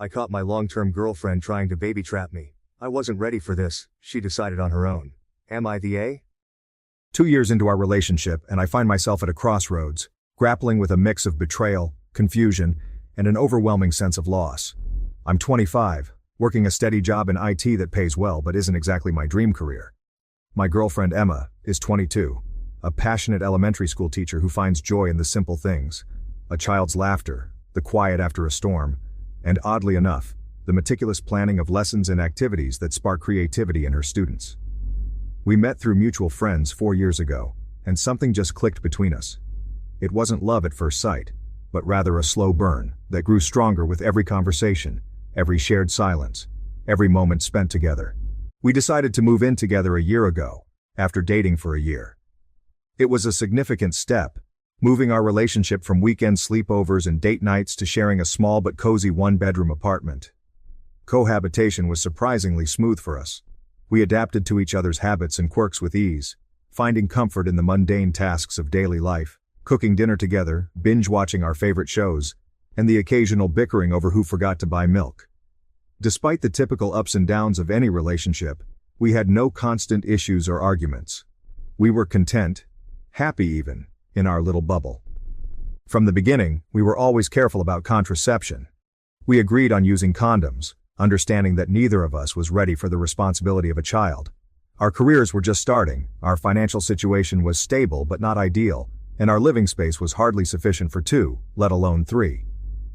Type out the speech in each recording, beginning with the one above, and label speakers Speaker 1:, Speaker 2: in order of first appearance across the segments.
Speaker 1: I caught my long-term girlfriend trying to baby trap me. I wasn't ready for this, she decided on her own. Am I the A?
Speaker 2: 2 years into our relationship, and I find myself at a crossroads, grappling with a mix of betrayal, confusion, and an overwhelming sense of loss. I'm 25, working a steady job in IT that pays well but isn't exactly my dream career. My girlfriend Emma is 22, a passionate elementary school teacher who finds joy in the simple things, a child's laughter, the quiet after a storm, and oddly enough, the meticulous planning of lessons and activities that spark creativity in her students. We met through mutual friends 4 years ago, and something just clicked between us. It wasn't love at first sight, but rather a slow burn that grew stronger with every conversation, every shared silence, every moment spent together. We decided to move in together a year ago, after dating for a year. It was a significant step, moving our relationship from weekend sleepovers and date nights to sharing a small but cozy one-bedroom apartment. Cohabitation was surprisingly smooth for us. We adapted to each other's habits and quirks with ease, finding comfort in the mundane tasks of daily life, cooking dinner together, binge-watching our favorite shows, and the occasional bickering over who forgot to buy milk. Despite the typical ups and downs of any relationship, we had no constant issues or arguments. We were content, happy even, in our little bubble. From the beginning, we were always careful about contraception. We agreed on using condoms, understanding that neither of us was ready for the responsibility of a child. Our careers were just starting, our financial situation was stable but not ideal, and our living space was hardly sufficient for 2, let alone 3.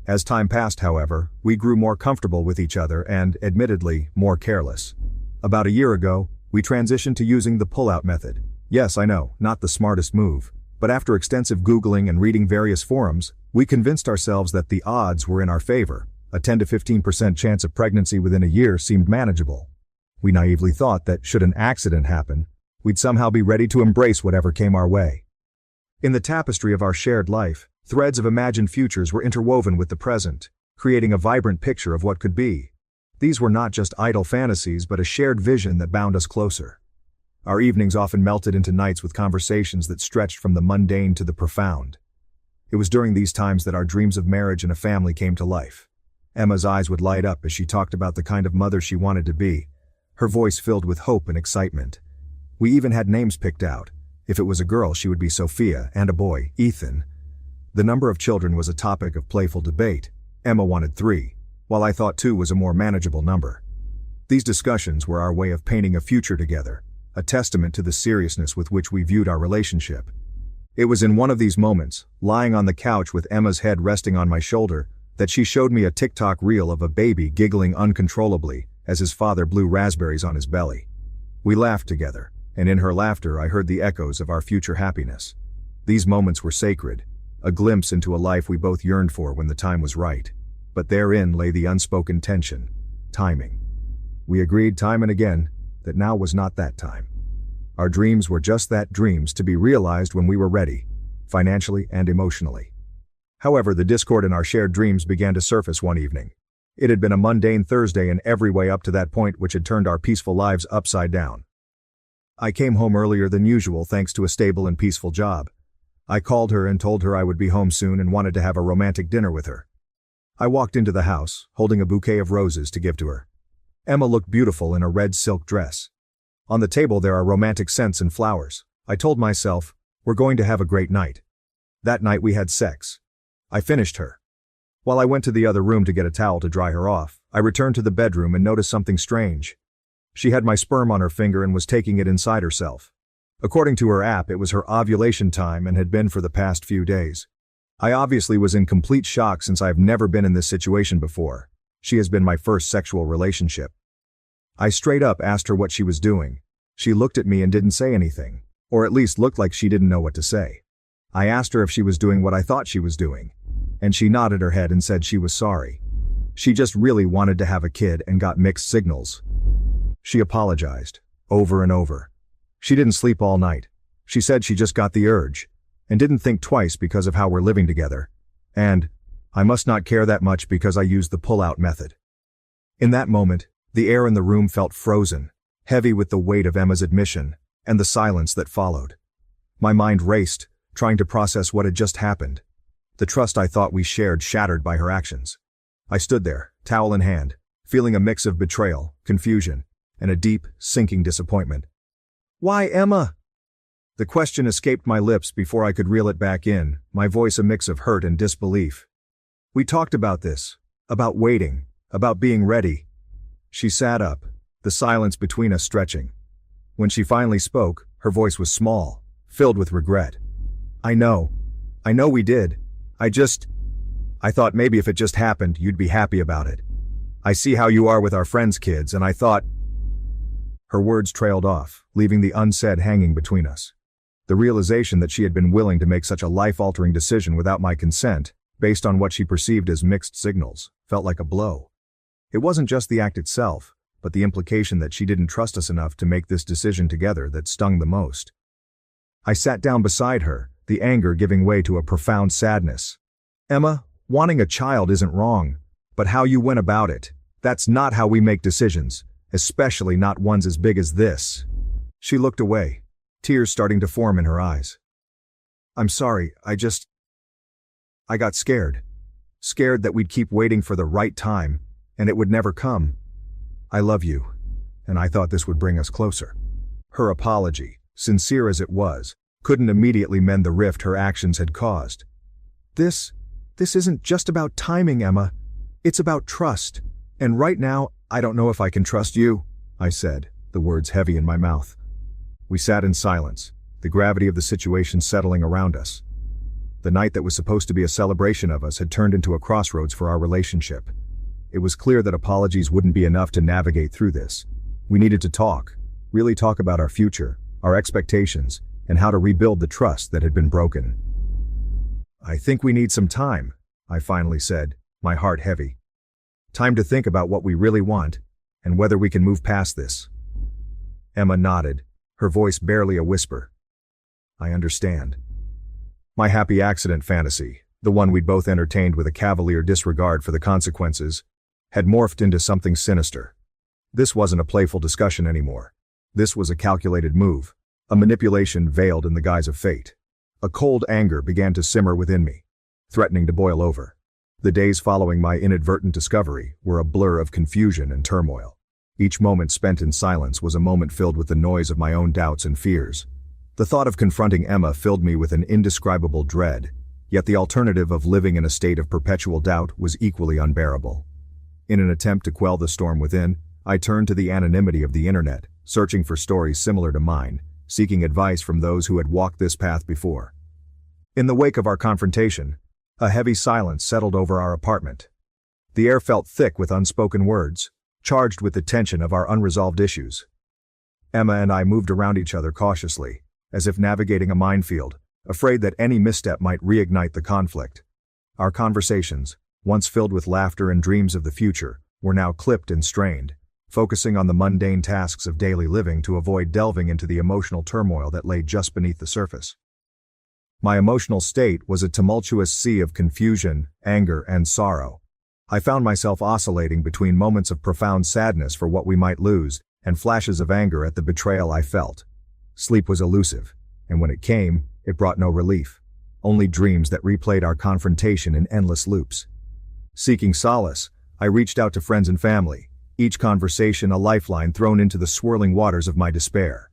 Speaker 2: As time passed, however, we grew more comfortable with each other and, admittedly, more careless. About a year ago, we transitioned to using the pull-out method. Yes, I know, not the smartest move, but after extensive Googling and reading various forums, we convinced ourselves that the odds were in our favor. A 10 to 15% chance of pregnancy within a year seemed manageable. We naively thought that, should an accident happen, we'd somehow be ready to embrace whatever came our way. In the tapestry of our shared life, threads of imagined futures were interwoven with the present, creating a vibrant picture of what could be. These were not just idle fantasies but a shared vision that bound us closer. Our evenings often melted into nights with conversations that stretched from the mundane to the profound. It was during these times that our dreams of marriage and a family came to life. Emma's eyes would light up as she talked about the kind of mother she wanted to be, her voice filled with hope and excitement. We even had names picked out. If it was a girl, she would be Sophia, and a boy, Ethan. The number of children was a topic of playful debate. Emma wanted 3, while I thought 2 was a more manageable number. These discussions were our way of painting a future together, a testament to the seriousness with which we viewed our relationship. It was in one of these moments, lying on the couch with Emma's head resting on my shoulder, that she showed me a TikTok reel of a baby giggling uncontrollably as his father blew raspberries on his belly. We laughed together, and in her laughter I heard the echoes of our future happiness. These moments were sacred, a glimpse into a life we both yearned for when the time was right. But therein lay the unspoken tension: timing. We agreed time and again that now was not that time. Our dreams were just that, dreams to be realized when we were ready, financially and emotionally. However, the discord in our shared dreams began to surface one evening. It had been a mundane Thursday in every way up to that point, which had turned our peaceful lives upside down. I came home earlier than usual thanks to a stable and peaceful job. I called her and told her I would be home soon and wanted to have a romantic dinner with her. I walked into the house, holding a bouquet of roses to give to her. Emma looked beautiful in a red silk dress. On the table there are romantic scents and flowers. I told myself, we're going to have a great night. That night we had sex. I finished her. While I went to the other room to get a towel to dry her off, I returned to the bedroom and noticed something strange. She had my sperm on her finger and was taking it inside herself. According to her app, it was her ovulation time and had been for the past few days. I obviously was in complete shock since I've never been in this situation before. She has been my first sexual relationship. I straight up asked her what she was doing. She looked at me and didn't say anything, or at least looked like she didn't know what to say. I asked her if she was doing what I thought she was doing, and she nodded her head and said she was sorry. She just really wanted to have a kid and got mixed signals. She apologized, over and over. She didn't sleep all night. She said she just got the urge, and didn't think twice because of how we're living together. And I must not care that much because I used the pull-out method. In that moment, the air in the room felt frozen, heavy with the weight of Emma's admission, and the silence that followed. My mind raced, trying to process what had just happened. The trust I thought we shared shattered by her actions. I stood there, towel in hand, feeling a mix of betrayal, confusion, and a deep, sinking disappointment. "Why, Emma?" The question escaped my lips before I could reel it back in, my voice a mix of hurt and disbelief. "We talked about this, about waiting, about being ready." She sat up, the silence between us stretching. When she finally spoke, her voice was small, filled with regret. I know we did. I thought maybe if it just happened, you'd be happy about it. I see how you are with our friends' kids, and I thought..." Her words trailed off, leaving the unsaid hanging between us. The realization that she had been willing to make such a life-altering decision without my consent, based on what she perceived as mixed signals, felt like a blow. It wasn't just the act itself, but the implication that she didn't trust us enough to make this decision together that stung the most. I sat down beside her, the anger giving way to a profound sadness. "Emma, wanting a child isn't wrong, but how you went about it, that's not how we make decisions, especially not ones as big as this." She looked away, tears starting to form in her eyes. "I'm sorry, I got scared. Scared that we'd keep waiting for the right time, and it would never come. I love you, and I thought this would bring us closer." Her apology, sincere as it was, couldn't immediately mend the rift her actions had caused. This isn't just about timing, Emma. It's about trust. And right now, I don't know if I can trust you," I said, the words heavy in my mouth. We sat in silence, the gravity of the situation settling around us. The night that was supposed to be a celebration of us had turned into a crossroads for our relationship. It was clear that apologies wouldn't be enough to navigate through this. We needed to talk, really talk about our future, our expectations, and how to rebuild the trust that had been broken. "I think we need some time," I finally said, my heart heavy. "Time to think about what we really want, and whether we can move past this." Emma nodded, her voice barely a whisper. "I understand." My happy accident fantasy, the one we'd both entertained with a cavalier disregard for the consequences, had morphed into something sinister. This wasn't a playful discussion anymore. This was a calculated move, a manipulation veiled in the guise of fate. A cold anger began to simmer within me, threatening to boil over. The days following my inadvertent discovery were a blur of confusion and turmoil. Each moment spent in silence was a moment filled with the noise of my own doubts and fears. The thought of confronting Emma filled me with an indescribable dread, yet the alternative of living in a state of perpetual doubt was equally unbearable. In an attempt to quell the storm within, I turned to the anonymity of the internet, searching for stories similar to mine, seeking advice from those who had walked this path before. In the wake of our confrontation, a heavy silence settled over our apartment. The air felt thick with unspoken words, charged with the tension of our unresolved issues. Emma and I moved around each other cautiously, as if navigating a minefield, afraid that any misstep might reignite the conflict. Our conversations, once filled with laughter and dreams of the future, were now clipped and strained, focusing on the mundane tasks of daily living to avoid delving into the emotional turmoil that lay just beneath the surface. My emotional state was a tumultuous sea of confusion, anger, and sorrow. I found myself oscillating between moments of profound sadness for what we might lose and flashes of anger at the betrayal I felt. Sleep was elusive, and when it came, it brought no relief, only dreams that replayed our confrontation in endless loops. Seeking solace, I reached out to friends and family, each conversation a lifeline thrown into the swirling waters of my despair.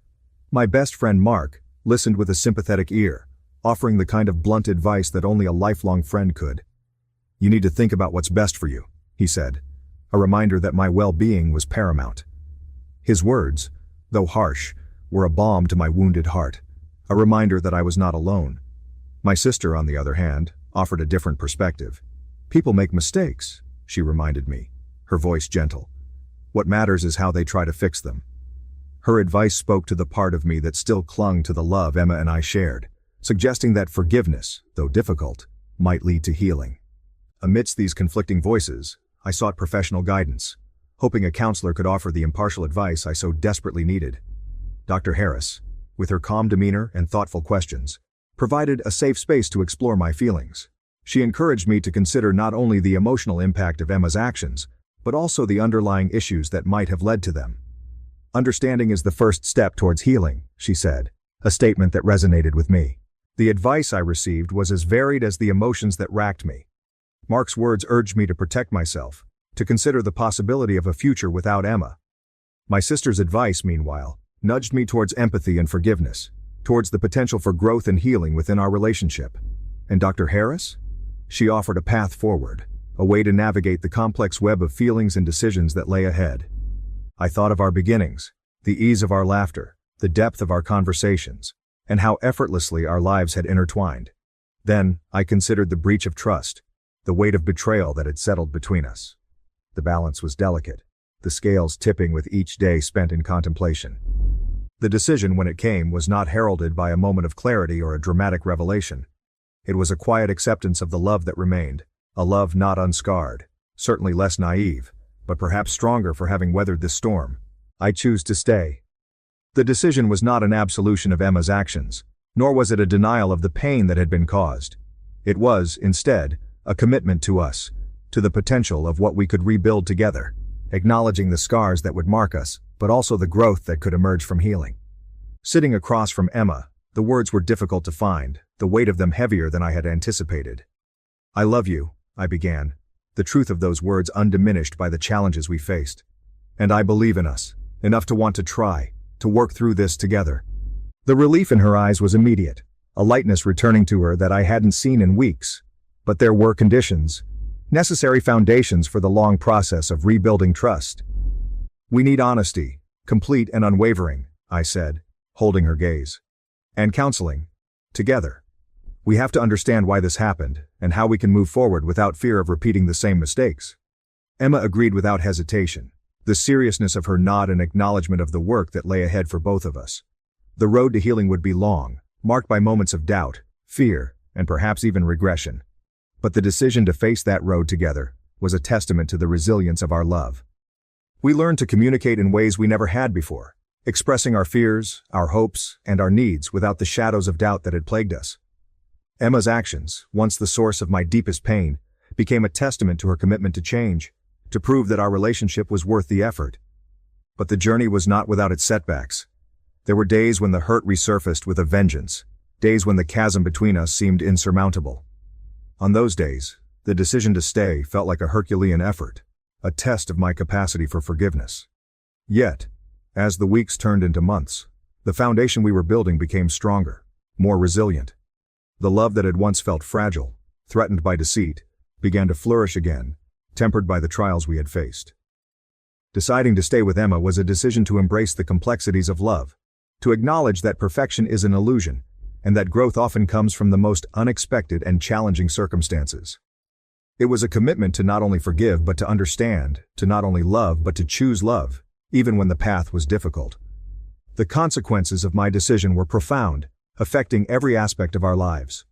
Speaker 2: My best friend Mark listened with a sympathetic ear, offering the kind of blunt advice that only a lifelong friend could. "You need to think about what's best for you," he said, a reminder that my well-being was paramount. His words, though harsh, were a balm to my wounded heart, a reminder that I was not alone. My sister, on the other hand, offered a different perspective. "People make mistakes," she reminded me, her voice gentle. "What matters is how they try to fix them." Her advice spoke to the part of me that still clung to the love Emma and I shared, suggesting that forgiveness, though difficult, might lead to healing. Amidst these conflicting voices, I sought professional guidance, hoping a counselor could offer the impartial advice I so desperately needed. Dr. Harris, with her calm demeanor and thoughtful questions, provided a safe space to explore my feelings. She encouraged me to consider not only the emotional impact of Emma's actions, but also the underlying issues that might have led to them. "Understanding is the first step towards healing," she said, a statement that resonated with me. The advice I received was as varied as the emotions that racked me. Mark's words urged me to protect myself, to consider the possibility of a future without Emma. My sister's advice, meanwhile, nudged me towards empathy and forgiveness, towards the potential for growth and healing within our relationship. And Dr. Harris? She offered a path forward, a way to navigate the complex web of feelings and decisions that lay ahead. I thought of our beginnings, the ease of our laughter, the depth of our conversations, and how effortlessly our lives had intertwined. Then, I considered the breach of trust, the weight of betrayal that had settled between us. The balance was delicate, the scales tipping with each day spent in contemplation. The decision, when it came, was not heralded by a moment of clarity or a dramatic revelation. It was a quiet acceptance of the love that remained, a love not unscarred, certainly less naive, but perhaps stronger for having weathered this storm. I choose to stay. The decision was not an absolution of Emma's actions, nor was it a denial of the pain that had been caused. It was, instead, a commitment to us, to the potential of what we could rebuild together, acknowledging the scars that would mark us, but also the growth that could emerge from healing. Sitting across from Emma, the words were difficult to find, the weight of them heavier than I had anticipated. "I love you," I began, the truth of those words undiminished by the challenges we faced. "And I believe in us, enough to want to try, to work through this together." The relief in her eyes was immediate, a lightness returning to her that I hadn't seen in weeks. But there were conditions, necessary foundations for the long process of rebuilding trust. "We need honesty, complete and unwavering," I said, holding her gaze. "And counseling. Together. We have to understand why this happened, and how we can move forward without fear of repeating the same mistakes." Emma agreed without hesitation, the seriousness of her nod an acknowledgement of the work that lay ahead for both of us. The road to healing would be long, marked by moments of doubt, fear, and perhaps even regression. But the decision to face that road together was a testament to the resilience of our love. We learned to communicate in ways we never had before, expressing our fears, our hopes, and our needs without the shadows of doubt that had plagued us. Emma's actions, once the source of my deepest pain, became a testament to her commitment to change, to prove that our relationship was worth the effort. But the journey was not without its setbacks. There were days when the hurt resurfaced with a vengeance, days when the chasm between us seemed insurmountable. On those days, the decision to stay felt like a Herculean effort, a test of my capacity for forgiveness. Yet, as the weeks turned into months, the foundation we were building became stronger, more resilient. The love that had once felt fragile, threatened by deceit, began to flourish again, tempered by the trials we had faced. Deciding to stay with Emma was a decision to embrace the complexities of love, to acknowledge that perfection is an illusion, and that growth often comes from the most unexpected and challenging circumstances. It was a commitment to not only forgive but to understand, to not only love but to choose love, even when the path was difficult. The consequences of my decision were profound, affecting every aspect of our lives.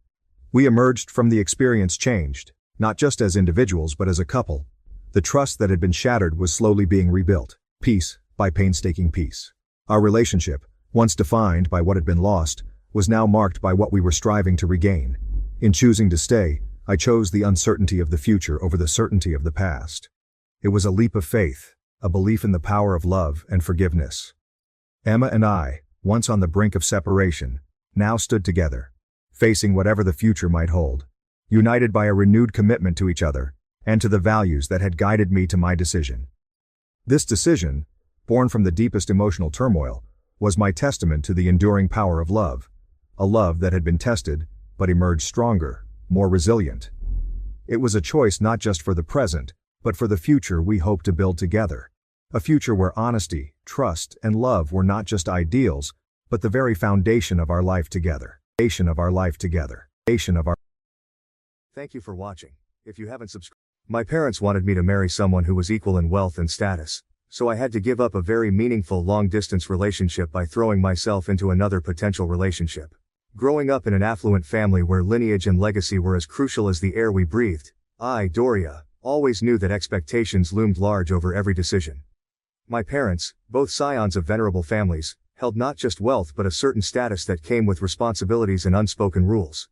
Speaker 2: We emerged from the experience changed, not just as individuals but as a couple. The trust that had been shattered was slowly being rebuilt, piece by painstaking piece. Our relationship, once defined by what had been lost, was now marked by what we were striving to regain. In choosing to stay, I chose the uncertainty of the future over the certainty of the past. It was a leap of faith, a belief in the power of love and forgiveness. Emma and I, once on the brink of separation, now stood together, facing whatever the future might hold, united by a renewed commitment to each other and to the values that had guided me to my decision. This decision, born from the deepest emotional turmoil, was my testament to the enduring power of love, a love that had been tested, but emerged stronger, more resilient. It was a choice not just for the present, but for the future we hope to build together. A future where honesty, trust, and love were not just ideals, but the very foundation of our life together. Thank
Speaker 1: you for watching. If you haven't subscribed, my parents wanted me to marry someone who was equal in wealth and status, so I had to give up a very meaningful long-distance relationship by throwing myself into another potential relationship. Growing up in an affluent family where lineage and legacy were as crucial as the air we breathed, I, Doria, always knew that expectations loomed large over every decision. My parents, both scions of venerable families, held not just wealth but a certain status that came with responsibilities and unspoken rules.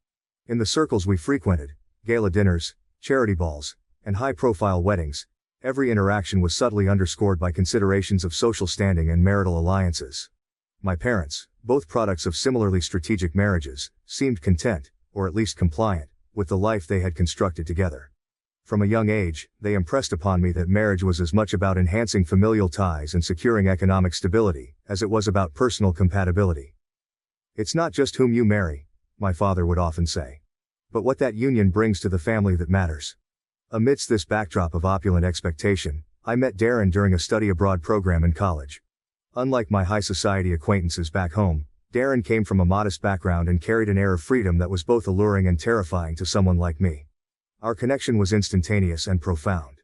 Speaker 1: In the circles we frequented, gala dinners, charity balls, and high-profile weddings, every interaction was subtly underscored by considerations of social standing and marital alliances. My parents, both products of similarly strategic marriages, seemed content, or at least compliant, with the life they had constructed together. From a young age, they impressed upon me that marriage was as much about enhancing familial ties and securing economic stability, as it was about personal compatibility. It's not just whom you marry, my father would often say, but what that union brings to the family that matters. Amidst this backdrop of opulent expectation, I met Darren during a study abroad program in college. Unlike my high society acquaintances back home, Darren came from a modest background and carried an air of freedom that was both alluring and terrifying to someone like me. Our connection was instantaneous and profound.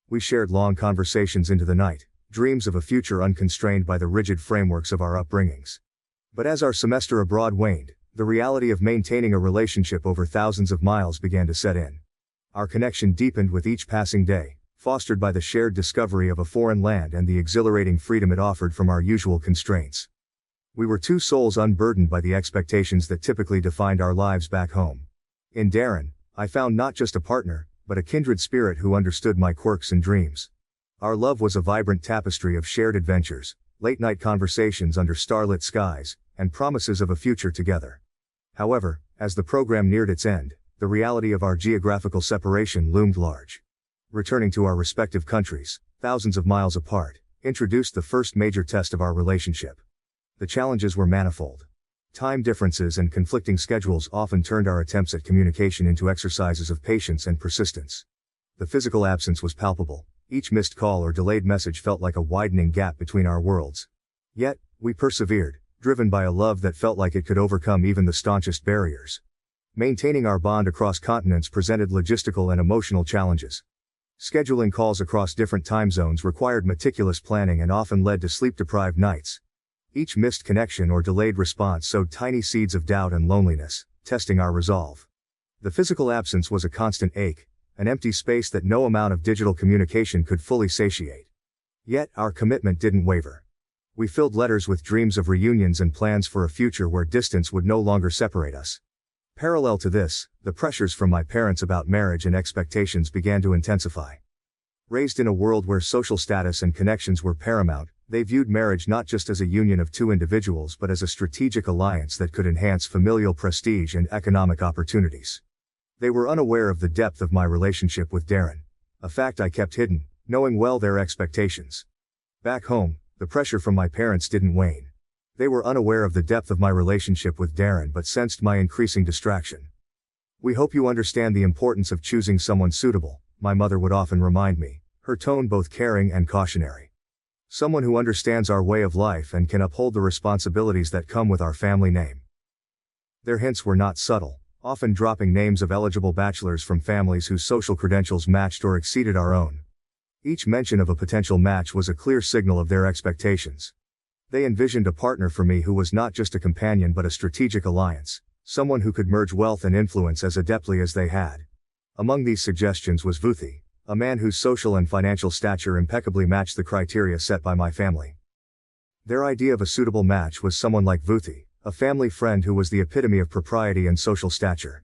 Speaker 1: We shared long conversations into the night, dreams of a future unconstrained by the rigid frameworks of our upbringings. But as our semester abroad waned, the reality of maintaining a relationship over thousands of miles began to set in. Our connection deepened with each passing day, fostered by the shared discovery of a foreign land and the exhilarating freedom it offered from our usual constraints. We were two souls unburdened by the expectations that typically defined our lives back home. In Darren, I found not just a partner, but a kindred spirit who understood my quirks and dreams. Our love was a vibrant tapestry of shared adventures, late-night conversations under starlit skies, and promises of a future together. However, as the program neared its end, the reality of our geographical separation loomed large. Returning to our respective countries, thousands of miles apart, introduced the first major test of our relationship. The challenges were manifold. Time differences and conflicting schedules often turned our attempts at communication into exercises of patience and persistence. The physical absence was palpable. Each missed call or delayed message felt like a widening gap between our worlds. Yet, we persevered, driven by a love that felt like it could overcome even the staunchest barriers. Maintaining our bond across continents presented logistical and emotional challenges. Scheduling calls across different time zones required meticulous planning and often led to sleep-deprived nights. Each missed connection or delayed response sowed tiny seeds of doubt and loneliness, testing our resolve. The physical absence was a constant ache, an empty space that no amount of digital communication could fully satiate. Yet, our commitment didn't waver. We filled letters with dreams of reunions and plans for a future where distance would no longer separate us. Parallel to this, the pressures from my parents about marriage and expectations began to intensify. Raised in a world where social status and connections were paramount, they viewed marriage not just as a union of two individuals but as a strategic alliance that could enhance familial prestige and economic opportunities. They were unaware of the depth of my relationship with Darren, a fact I kept hidden, knowing well their expectations. Back home, the pressure from my parents didn't wane. They were unaware of the depth of my relationship with Darren but sensed my increasing distraction. "We hope you understand the importance of choosing someone suitable," my mother would often remind me, her tone both caring and cautionary. "Someone who understands our way of life and can uphold the responsibilities that come with our family name." Their hints were not subtle, often dropping names of eligible bachelors from families whose social credentials matched or exceeded our own. Each mention of a potential match was a clear signal of their expectations. They envisioned a partner for me who was not just a companion but a strategic alliance, someone who could merge wealth and influence as adeptly as they had. Among these suggestions was Vuthi, a man whose social and financial stature impeccably matched the criteria set by my family. Their idea of a suitable match was someone like Vuthi, a family friend who was the epitome of propriety and social stature.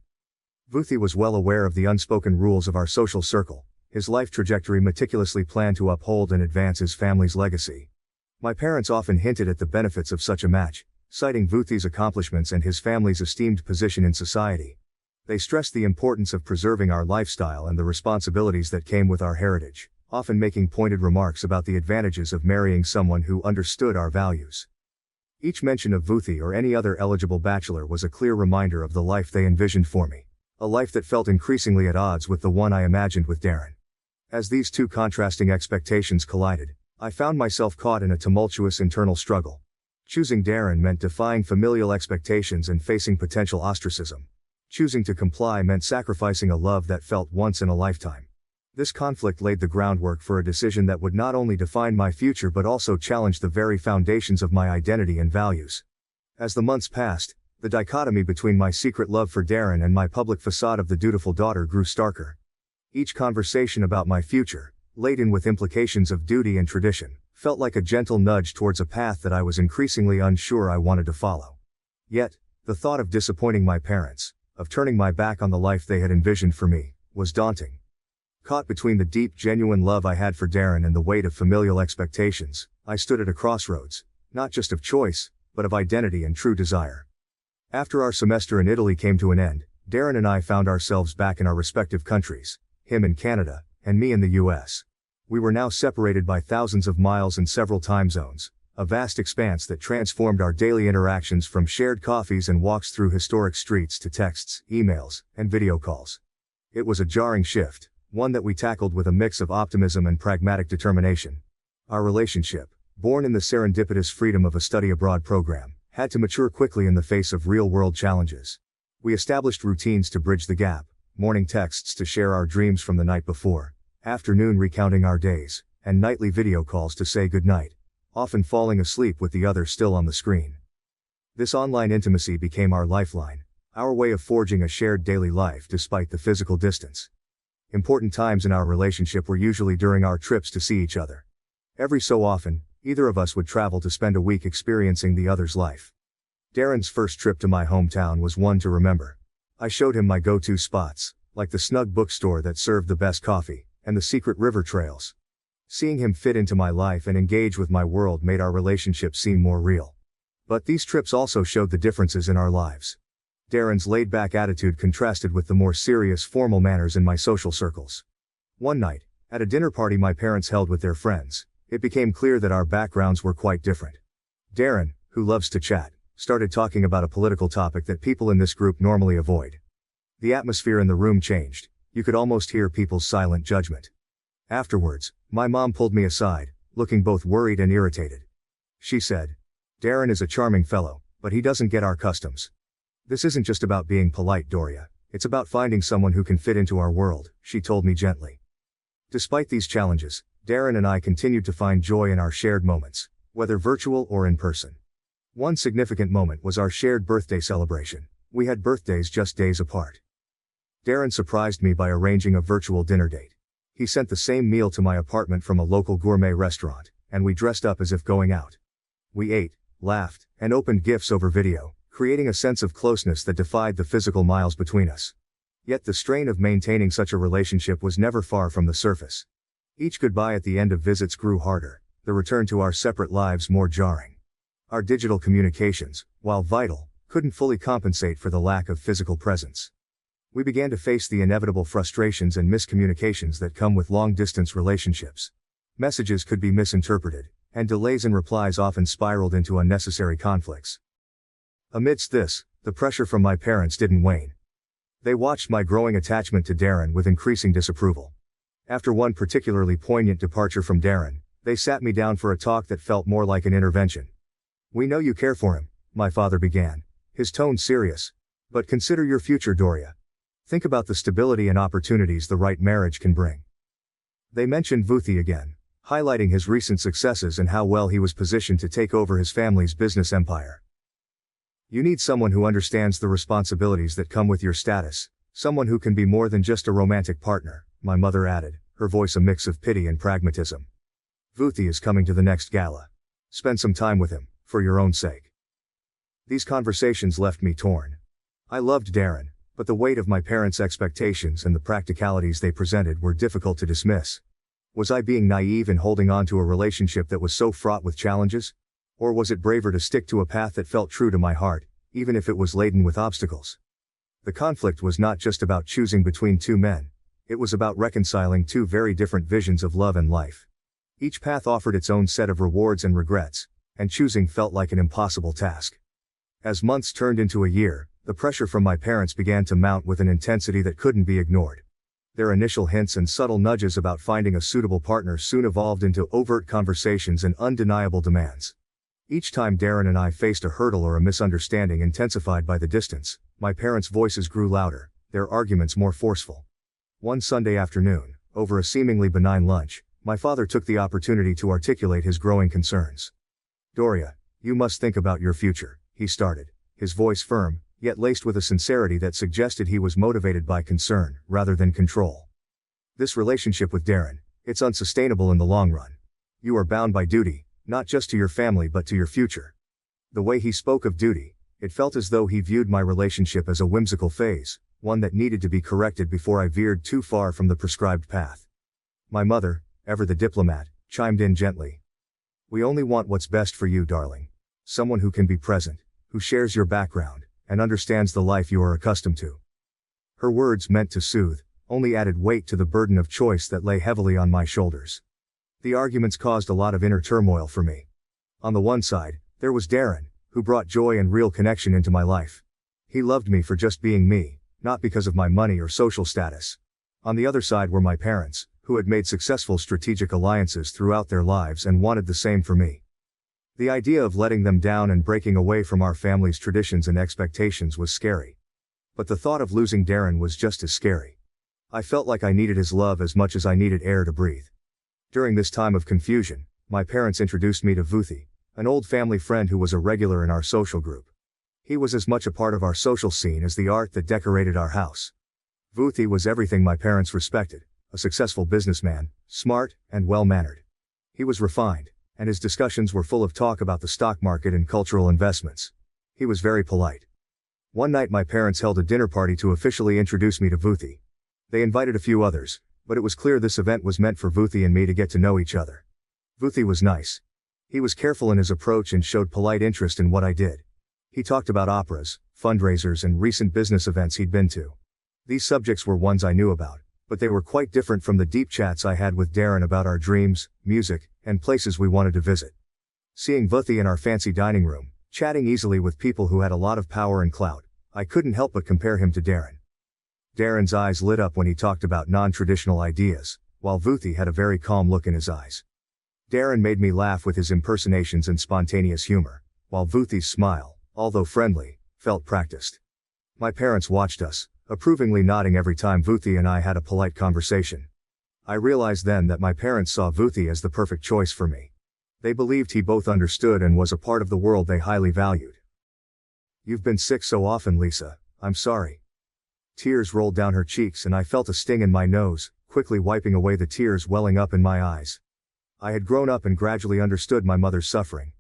Speaker 1: Vuthi was well aware of the unspoken rules of our social circle, his life trajectory meticulously planned to uphold and advance his family's legacy. My parents often hinted at the benefits of such a match, citing Vuthi's accomplishments and his family's esteemed position in society. They stressed the importance of preserving our lifestyle and the responsibilities that came with our heritage, often making pointed remarks about the advantages of marrying someone who understood our values. Each mention of Vuthi or any other eligible bachelor was a clear reminder of the life they envisioned for me, a life that felt increasingly at odds with the one I imagined with Darren. As these two contrasting expectations collided, I found myself caught in a tumultuous internal struggle. Choosing Darren meant defying familial expectations and facing potential ostracism. Choosing to comply meant sacrificing a love that felt once in a lifetime. This conflict laid the groundwork for a decision that would not only define my future but also challenge the very foundations of my identity and values. As the months passed, the dichotomy between my secret love for Darren and my public facade of the dutiful daughter grew starker. Each conversation about my future, laden with implications of duty and tradition, felt like a gentle nudge towards a path that I was increasingly unsure I wanted to follow. Yet, the thought of disappointing my parents, of turning my back on the life they had envisioned for me, was daunting. Caught between the deep, genuine love I had for Darren and the weight of familial expectations, I stood at a crossroads, not just of choice, but of identity and true desire. After our semester in Italy came to an end, Darren and I found ourselves back in our respective countries, him in Canada, and me in the US. We were now separated by thousands of miles and several time zones, a vast expanse that transformed our daily interactions from shared coffees and walks through historic streets to texts, emails, and video calls. It was a jarring shift, one that we tackled with a mix of optimism and pragmatic determination. Our relationship, born in the serendipitous freedom of a study abroad program, had to mature quickly in the face of real-world challenges. We established routines to bridge the gap, morning texts to share our dreams from the night before, afternoon recounting our days, and nightly video calls to say goodnight, often falling asleep with the other still on the screen. This online intimacy became our lifeline, our way of forging a shared daily life despite the physical distance. Important times in our relationship were usually during our trips to see each other. Every so often, either of us would travel to spend a week experiencing the other's life. Darren's first trip to my hometown was one to remember. I showed him my go-to spots, like the snug bookstore that served the best coffee, and the secret river trails. Seeing him fit into my life and engage with my world made our relationship seem more real. But these trips also showed the differences in our lives. Darren's laid-back attitude contrasted with the more serious formal manners in my social circles. One night, at a dinner party my parents held with their friends, it became clear that our backgrounds were quite different. Darren, who loves to chat, started talking about a political topic that people in this group normally avoid. The atmosphere in the room changed. You could almost hear people's silent judgment. Afterwards, my mom pulled me aside, looking both worried and irritated. She said, "Darren is a charming fellow, but he doesn't get our customs. This isn't just about being polite, Doria. It's about finding someone who can fit into our world," she told me gently. Despite these challenges, Darren and I continued to find joy in our shared moments, whether virtual or in person. One significant moment was our shared birthday celebration. We had birthdays just days apart. Darren surprised me by arranging a virtual dinner date. He sent the same meal to my apartment from a local gourmet restaurant, and we dressed up as if going out. We ate, laughed, and opened gifts over video, creating a sense of closeness that defied the physical miles between us. Yet the strain of maintaining such a relationship was never far from the surface. Each goodbye at the end of visits grew harder, the return to our separate lives more jarring. Our digital communications, while vital, couldn't fully compensate for the lack of physical presence. We began to face the inevitable frustrations and miscommunications that come with long-distance relationships. Messages could be misinterpreted, and delays in replies often spiraled into unnecessary conflicts. Amidst this, the pressure from my parents didn't wane. They watched my growing attachment to Darren with increasing disapproval. After one particularly poignant departure from Darren, they sat me down for a talk that felt more like an intervention. "We know you care for him," my father began, his tone serious. "But consider your future, Doria. Think about the stability and opportunities the right marriage can bring." They mentioned Vuthi again, highlighting his recent successes and how well he was positioned to take over his family's business empire. "You need someone who understands the responsibilities that come with your status, someone who can be more than just a romantic partner," my mother added, her voice a mix of pity and pragmatism. "Vuthi is coming to the next gala. Spend some time with him, for your own sake." These conversations left me torn. I loved Darren, but the weight of my parents' expectations and the practicalities they presented were difficult to dismiss. Was I being naive in holding on to a relationship that was so fraught with challenges? Or was it braver to stick to a path that felt true to my heart, even if it was laden with obstacles? The conflict was not just about choosing between two men. It was about reconciling two very different visions of love and life. Each path offered its own set of rewards and regrets, and choosing felt like an impossible task. As months turned into a year, the pressure from my parents began to mount with an intensity that couldn't be ignored. Their initial hints and subtle nudges about finding a suitable partner soon evolved into overt conversations and undeniable demands. Each time Darren and I faced a hurdle or a misunderstanding intensified by the distance, my parents' voices grew louder, their arguments more forceful. One Sunday afternoon, over a seemingly benign lunch, my father took the opportunity to articulate his growing concerns. "Doria, you must think about your future," he started, his voice firm, yet laced with a sincerity that suggested he was motivated by concern, rather than control. "This relationship with Darren, it's unsustainable in the long run. You are bound by duty, not just to your family but to your future." The way he spoke of duty, it felt as though he viewed my relationship as a whimsical phase, one that needed to be corrected before I veered too far from the prescribed path. My mother, ever the diplomat, chimed in gently. "We only want what's best for you, darling. Someone who can be present, who shares your background, and understands the life you are accustomed to." Her words meant to soothe, only added weight to the burden of choice that lay heavily on my shoulders. The arguments caused a lot of inner turmoil for me. On the one side, there was Darren, who brought joy and real connection into my life. He loved me for just being me, not because of my money or social status. On the other side were my parents, who had made successful strategic alliances throughout their lives and wanted the same for me. The idea of letting them down and breaking away from our family's traditions and expectations was scary. But the thought of losing Darren was just as scary. I felt like I needed his love as much as I needed air to breathe. During this time of confusion, my parents introduced me to Vuthi, an old family friend who was a regular in our social group. He was as much a part of our social scene as the art that decorated our house. Vuthi was everything my parents respected, a successful businessman, smart, and well-mannered. He was refined, and his discussions were full of talk about the stock market and cultural investments. He was very polite. One night my parents held a dinner party to officially introduce me to Vuthi. They invited a few others, but it was clear this event was meant for Vuthi and me to get to know each other. Vuthi was nice. He was careful in his approach and showed polite interest in what I did. He talked about operas, fundraisers, and recent business events he'd been to. These subjects were ones I knew about, but they were quite different from the deep chats I had with Darren about our dreams, music, and places we wanted to visit. Seeing Vuthi in our fancy dining room, chatting easily with people who had a lot of power and clout, I couldn't help but compare him to Darren. Darren's eyes lit up when he talked about non-traditional ideas, while Vuthi had a very calm look in his eyes. Darren made me laugh with his impersonations and spontaneous humor, while Vuthi's smile, although friendly, felt practiced. My parents watched us, approvingly nodding every time Vuthi and I had a polite conversation. I realized then that my parents saw Vuthi as the perfect choice for me. They believed he both understood and was a part of the world they highly valued. "You've been sick so often, Lisa, I'm sorry." Tears rolled down her cheeks and I felt a sting in my nose, quickly wiping away the tears welling up in my eyes. I had grown up and gradually understood my mother's suffering.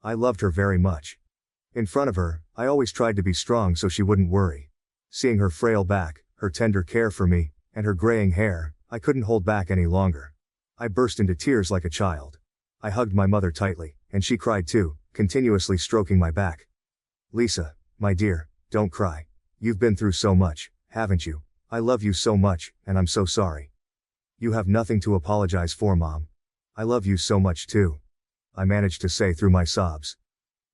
Speaker 1: I loved her very much. In front of her, I always tried to be strong so she wouldn't worry. Seeing her frail back, her tender care for me, and her graying hair, I couldn't hold back any longer. I burst into tears like a child. I hugged my mother tightly, and she cried too, continuously stroking my back. "Lisa, my dear, don't cry. You've been through so much, haven't you? I love you so much, and I'm so sorry." "You have nothing to apologize for, Mom. I love you so much too," I managed to say through my sobs.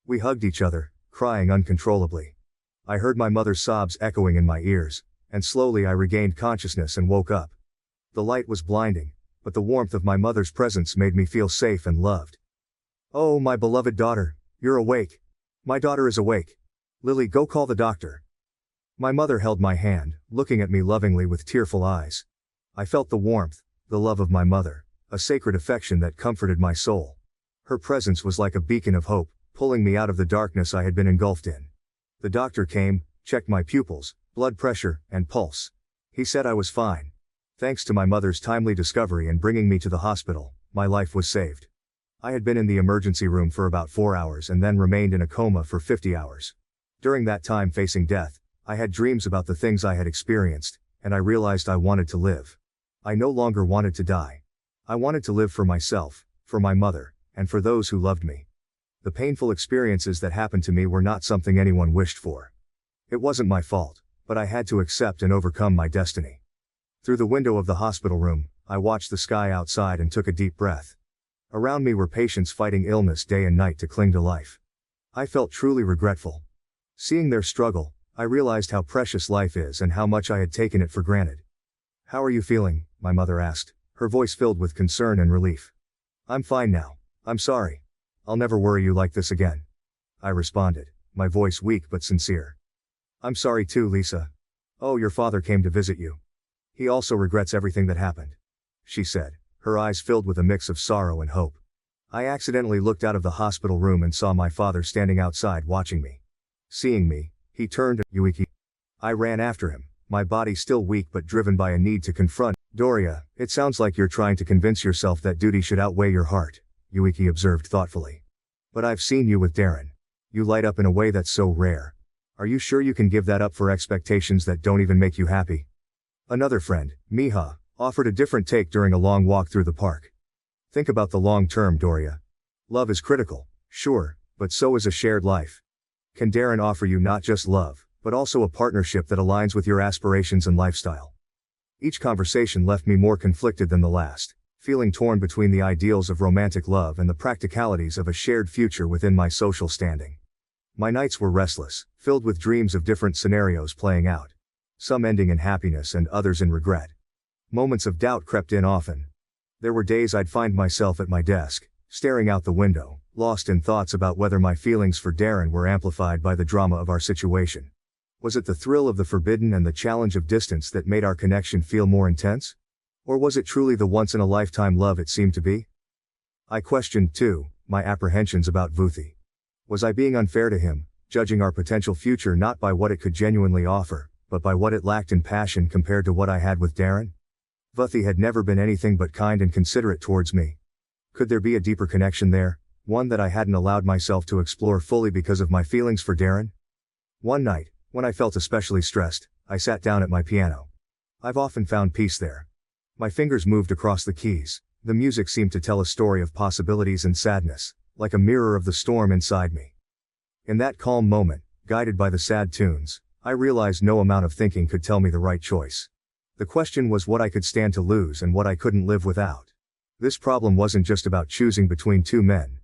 Speaker 1: We hugged each other, crying uncontrollably. I heard my mother's sobs echoing in my ears, and slowly I regained consciousness and woke up. The light was blinding, but the warmth of my mother's presence made me feel safe and loved. "Oh, my beloved daughter, you're awake. My daughter is awake. Lily, go call the doctor." My mother held my hand, looking at me lovingly with tearful eyes. I felt the warmth, the love of my mother, a sacred affection that comforted my soul. Her presence was like a beacon of hope, pulling me out of the darkness I had been engulfed in. The doctor came, checked my pupils, blood pressure, and pulse. He said I was fine. Thanks to my mother's timely discovery and bringing me to the hospital, my life was saved. I had been in the emergency room for about 4 hours and then remained in a coma for 50 hours. During that time facing death, I had dreams about the things I had experienced, and I realized I wanted to live. I no longer wanted to die. I wanted to live for myself, for my mother, and for those who loved me. The painful experiences that happened to me were not something anyone wished for. It wasn't my fault, but I had to accept and overcome my destiny. Through the window of the hospital room, I watched the sky outside and took a deep breath. Around me were patients fighting illness day and night to cling to life. I felt truly regretful. Seeing their struggle, I realized how precious life is and how much I had taken it for granted. "How are you feeling?" my mother asked, her voice filled with concern and relief. "I'm fine now. I'm sorry. I'll never worry you like this again," I responded, my voice weak but sincere. "I'm sorry too, Lisa. Oh, your father came to visit you. He also regrets everything that happened," she said, her eyes filled with a mix of sorrow and hope. I accidentally looked out of the hospital room and saw my father standing outside watching me. Seeing me, he turned to Yuiki. I ran after him, my body still weak but driven by a need to confront. "Doria, it sounds like you're trying to convince yourself that duty should outweigh your heart," Yuiki observed thoughtfully. "But I've seen you with Darren. You light up in a way that's so rare. Are you sure you can give that up for expectations that don't even make you happy?" Another friend, Miha, offered a different take during a long walk through the park. "Think about the long term, Doria. Love is critical, sure, but so is a shared life. Can Darren offer you not just love, but also a partnership that aligns with your aspirations and lifestyle? Each conversation left me more conflicted than the last, feeling torn between the ideals of romantic love and the practicalities of a shared future within my social standing. My nights were restless, filled with dreams of different scenarios playing out, some ending in happiness and others in regret. Moments of doubt crept in often. There were days I'd find myself at my desk, staring out the window, lost in thoughts about whether my feelings for Darren were amplified by the drama of our situation. Was it the thrill of the forbidden and the challenge of distance that made our connection feel more intense? Or was it truly the once-in-a-lifetime love it seemed to be? I questioned, too, my apprehensions about Vuthi. Was I being unfair to him, judging our potential future not by what it could genuinely offer, but by what it lacked in passion compared to what I had with Darren? Vuthi had never been anything but kind and considerate towards me. Could there be a deeper connection there, one that I hadn't allowed myself to explore fully because of my feelings for Darren? One night, when I felt especially stressed, I sat down at my piano. I've often found peace there. My fingers moved across the keys. The music seemed to tell a story of possibilities and sadness, like a mirror of the storm inside me. In that calm moment, guided by the sad tunes, I realized no amount of thinking could tell me the right choice. The question was what I could stand to lose and what I couldn't live without. This problem wasn't just about choosing between two men.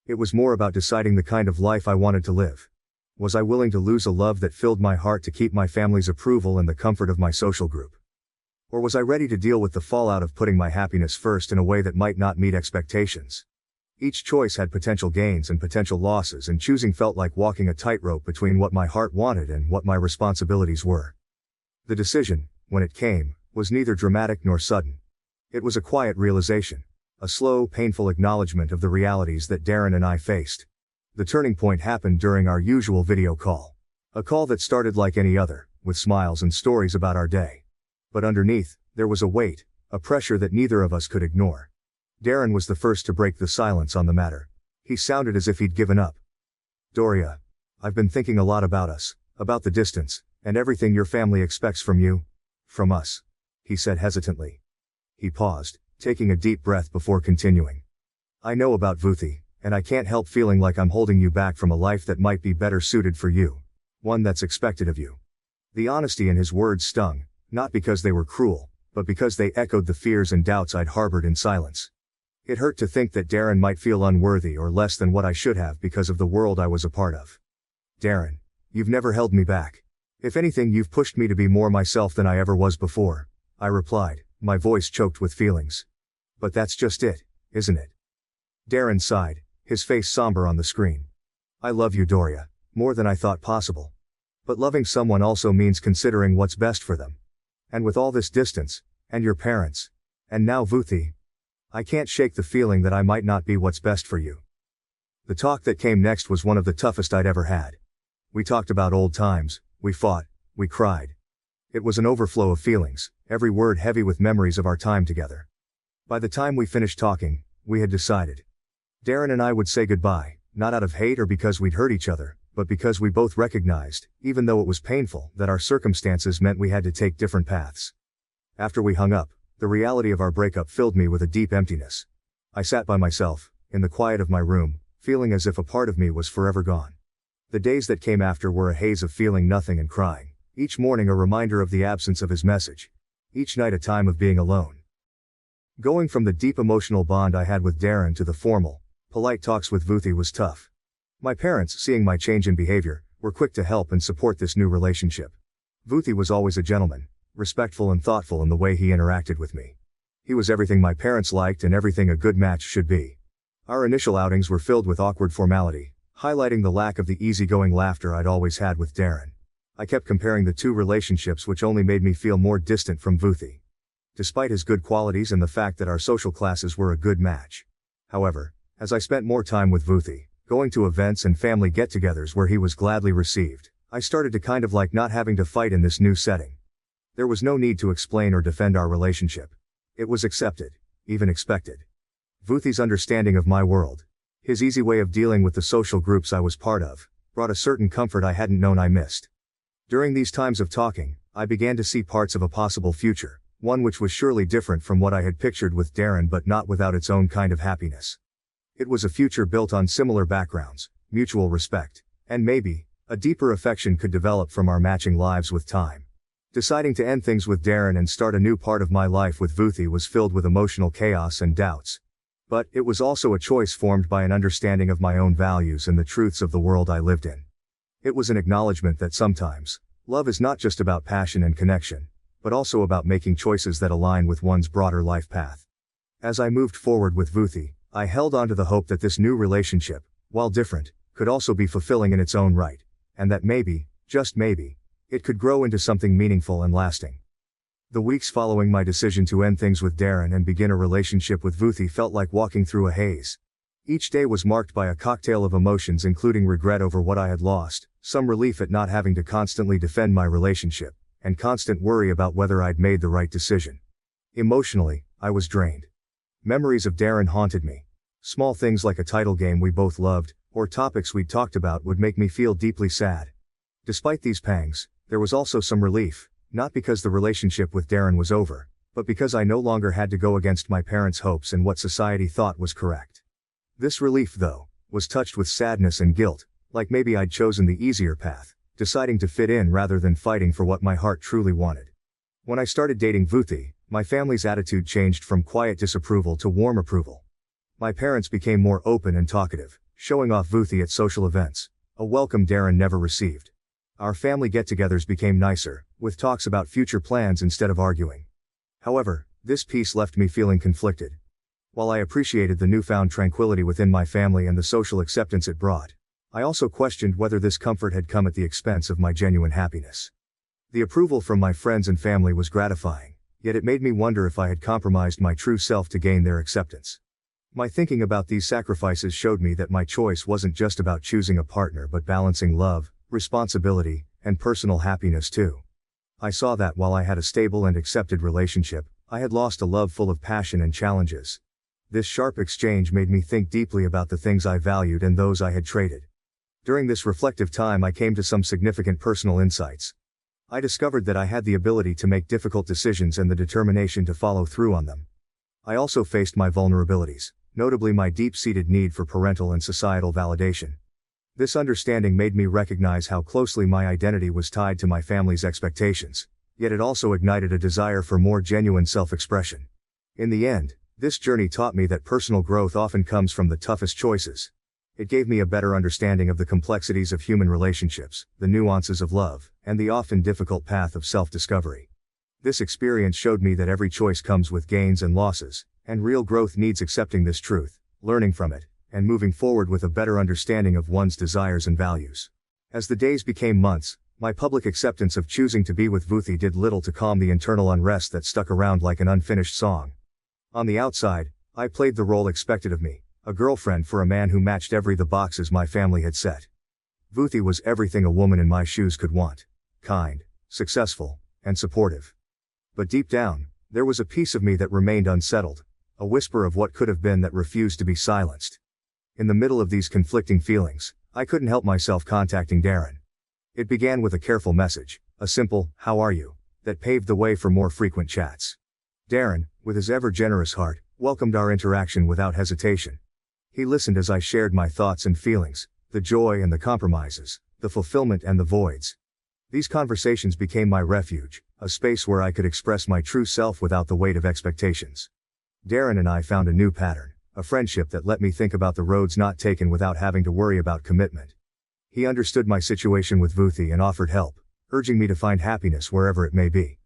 Speaker 1: It was more about deciding the kind of life I wanted to live. Was I willing to lose a love that filled my heart to keep my family's approval and the comfort of my social group? Or was I ready to deal with the fallout of putting my happiness first in a way that might not meet expectations? Each choice had potential gains and potential losses, and choosing felt like walking a tightrope between what my heart wanted and what my responsibilities were. The decision, when it came, was neither dramatic nor sudden. It was a quiet realization, a slow, painful acknowledgement of the realities that Darren and I faced. The turning point happened during our usual video call. A call that started like any other, with smiles and stories about our day. But underneath, there was a weight, a pressure that neither of us could ignore. Darren was the first to break the silence on the matter. He sounded as if he'd given up. "Doria, I've been thinking a lot about us, about the distance, and everything your family expects from you. From us," he said hesitantly. He paused, taking a deep breath before continuing. "I know about Vuthi, and I can't help feeling like I'm holding you back from a life that might be better suited for you. One that's expected of you." The honesty in his words stung, not because they were cruel, but because they echoed the fears and doubts I'd harbored in silence. It hurt to think that Darren might feel unworthy or less than what I should have because of the world I was a part of. "Darren, you've never held me back. If anything, you've pushed me to be more myself than I ever was before," I replied, my voice choked with feelings. "But that's just it, isn't it?" Darren sighed, his face somber on the screen. "I love you, Doria, more than I thought possible. But loving someone also means considering what's best for them. And with all this distance, and your parents, and now Vuthi, I can't shake the feeling that I might not be what's best for you." The talk that came next was one of the toughest I'd ever had. We talked about old times, we fought, we cried. It was an overflow of feelings, every word heavy with memories of our time together. By the time we finished talking, we had decided. Darren and I would say goodbye, not out of hate or because we'd hurt each other, but because we both recognized, even though it was painful, that our circumstances meant we had to take different paths. After we hung up, the reality of our breakup filled me with a deep emptiness. I sat by myself, in the quiet of my room, feeling as if a part of me was forever gone. The days that came after were a haze of feeling nothing and crying, each morning a reminder of the absence of his message, each night a time of being alone. Going from the deep emotional bond I had with Darren to the formal, polite talks with Vuthi was tough. My parents, seeing my change in behavior, were quick to help and support this new relationship. Vuthi was always a gentleman, respectful and thoughtful in the way he interacted with me. He was everything my parents liked and everything a good match should be. Our initial outings were filled with awkward formality, highlighting the lack of the easygoing laughter I'd always had with Darren. I kept comparing the two relationships, which only made me feel more distant from Vuthi. Despite his good qualities and the fact that our social classes were a good match. However, as I spent more time with Vuthi, going to events and family get-togethers where he was gladly received, I started to kind of like not having to fight in this new setting. There was no need to explain or defend our relationship. It was accepted, even expected. Vuthi's understanding of my world, his easy way of dealing with the social groups I was part of, brought a certain comfort I hadn't known I missed. During these times of talking, I began to see parts of a possible future, one which was surely different from what I had pictured with Darren, but not without its own kind of happiness. It was a future built on similar backgrounds, mutual respect, and maybe, a deeper affection could develop from our matching lives with time. Deciding to end things with Darren and start a new part of my life with Vuthi was filled with emotional chaos and doubts. But it was also a choice formed by an understanding of my own values and the truths of the world I lived in. It was an acknowledgement that sometimes, love is not just about passion and connection, but also about making choices that align with one's broader life path. As I moved forward with Vuthi, I held on to the hope that this new relationship, while different, could also be fulfilling in its own right, and that maybe, just maybe, it could grow into something meaningful and lasting. The weeks following my decision to end things with Darren and begin a relationship with Vuthi felt like walking through a haze. Each day was marked by a cocktail of emotions, including regret over what I had lost, some relief at not having to constantly defend my relationship, and constant worry about whether I'd made the right decision. Emotionally, I was drained. Memories of Darren haunted me. Small things like a title game we both loved, or topics we'd talked about would make me feel deeply sad. Despite these pangs, there was also some relief, not because the relationship with Darren was over, but because I no longer had to go against my parents' hopes and what society thought was correct. This relief, though, was touched with sadness and guilt, like maybe I'd chosen the easier path, deciding to fit in rather than fighting for what my heart truly wanted. When I started dating Vuthi, my family's attitude changed from quiet disapproval to warm approval. My parents became more open and talkative, showing off Vuthi at social events, a welcome Darren never received. Our family get-togethers became nicer, with talks about future plans instead of arguing. However, this piece left me feeling conflicted. While I appreciated the newfound tranquility within my family and the social acceptance it brought, I also questioned whether this comfort had come at the expense of my genuine happiness. The approval from my friends and family was gratifying, yet it made me wonder if I had compromised my true self to gain their acceptance. My thinking about these sacrifices showed me that my choice wasn't just about choosing a partner but balancing love, responsibility, and personal happiness too. I saw that while I had a stable and accepted relationship, I had lost a love full of passion and challenges. This sharp exchange made me think deeply about the things I valued and those I had traded. During this reflective time, I came to some significant personal insights. I discovered that I had the ability to make difficult decisions and the determination to follow through on them. I also faced my vulnerabilities, notably my deep-seated need for parental and societal validation. This understanding made me recognize how closely my identity was tied to my family's expectations, yet it also ignited a desire for more genuine self-expression. In the end, this journey taught me that personal growth often comes from the toughest choices. It gave me a better understanding of the complexities of human relationships, the nuances of love, and the often difficult path of self-discovery. This experience showed me that every choice comes with gains and losses, and real growth needs accepting this truth, learning from it, and moving forward with a better understanding of one's desires and values. As the days became months, my public acceptance of choosing to be with Vuthi did little to calm the internal unrest that stuck around like an unfinished song. On the outside, I played the role expected of me, a girlfriend for a man who matched every the boxes my family had set. Vuthi was everything a woman in my shoes could want: kind, successful, and supportive. But deep down, there was a piece of me that remained unsettled, a whisper of what could have been that refused to be silenced. In the middle of these conflicting feelings, I couldn't help myself contacting Darren. It began with a careful message, a simple, "How are you?" that paved the way for more frequent chats. Darren, with his ever-generous heart, welcomed our interaction without hesitation. He listened as I shared my thoughts and feelings, the joy and the compromises, the fulfillment and the voids. These conversations became my refuge, a space where I could express my true self without the weight of expectations. Darren and I found a new pattern, a friendship that let me think about the roads not taken without having to worry about commitment. He understood my situation with Vuthi and offered help, urging me to find happiness wherever it may be.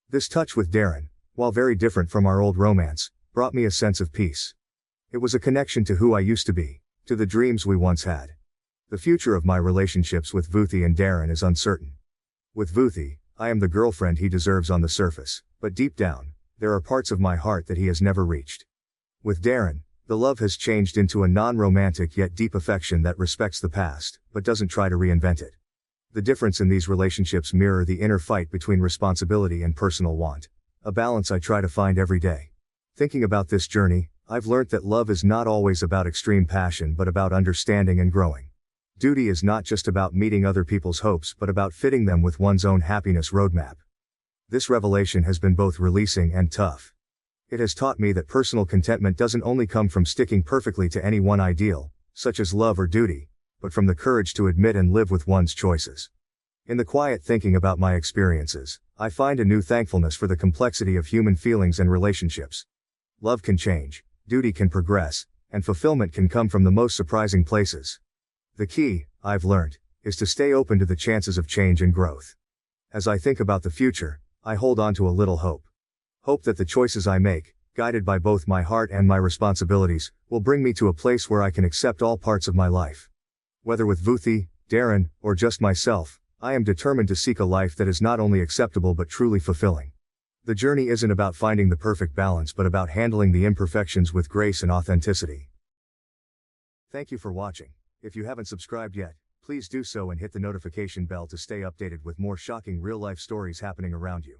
Speaker 1: This touch with Darren, while very different from our old romance, brought me a sense of peace. It was a connection to who I used to be, to the dreams we once had. The future of my relationships with Vuthi and Darren is uncertain. With Vuthi, I am the girlfriend he deserves on the surface, but deep down, there are parts of my heart that he has never reached. With Darren, the love has changed into a non-romantic yet deep affection that respects the past, but doesn't try to reinvent it. The difference in these relationships mirror the inner fight between responsibility and personal want, a balance I try to find every day. Thinking about this journey, I've learnt that love is not always about extreme passion but about understanding and growing. Duty is not just about meeting other people's hopes but about fitting them with one's own happiness roadmap. This revelation has been both releasing and tough. It has taught me that personal contentment doesn't only come from sticking perfectly to any one ideal, such as love or duty, but from the courage to admit and live with one's choices. In the quiet thinking about my experiences, I find a new thankfulness for the complexity of human feelings and relationships. Love can change, duty can progress, and fulfillment can come from the most surprising places. The key, I've learned, is to stay open to the chances of change and growth. As I think about the future, I hold on to a little hope. Hope that the choices I make, guided by both my heart and my responsibilities, will bring me to a place where I can accept all parts of my life. Whether with Vuthi, Darren, or just myself, I am determined to seek a life that is not only acceptable but truly fulfilling. The journey isn't about finding the perfect balance but about handling the imperfections with grace and authenticity. Thank you for watching. If you haven't subscribed yet, please do so and hit the notification bell to stay updated with more shocking real-life stories happening around you.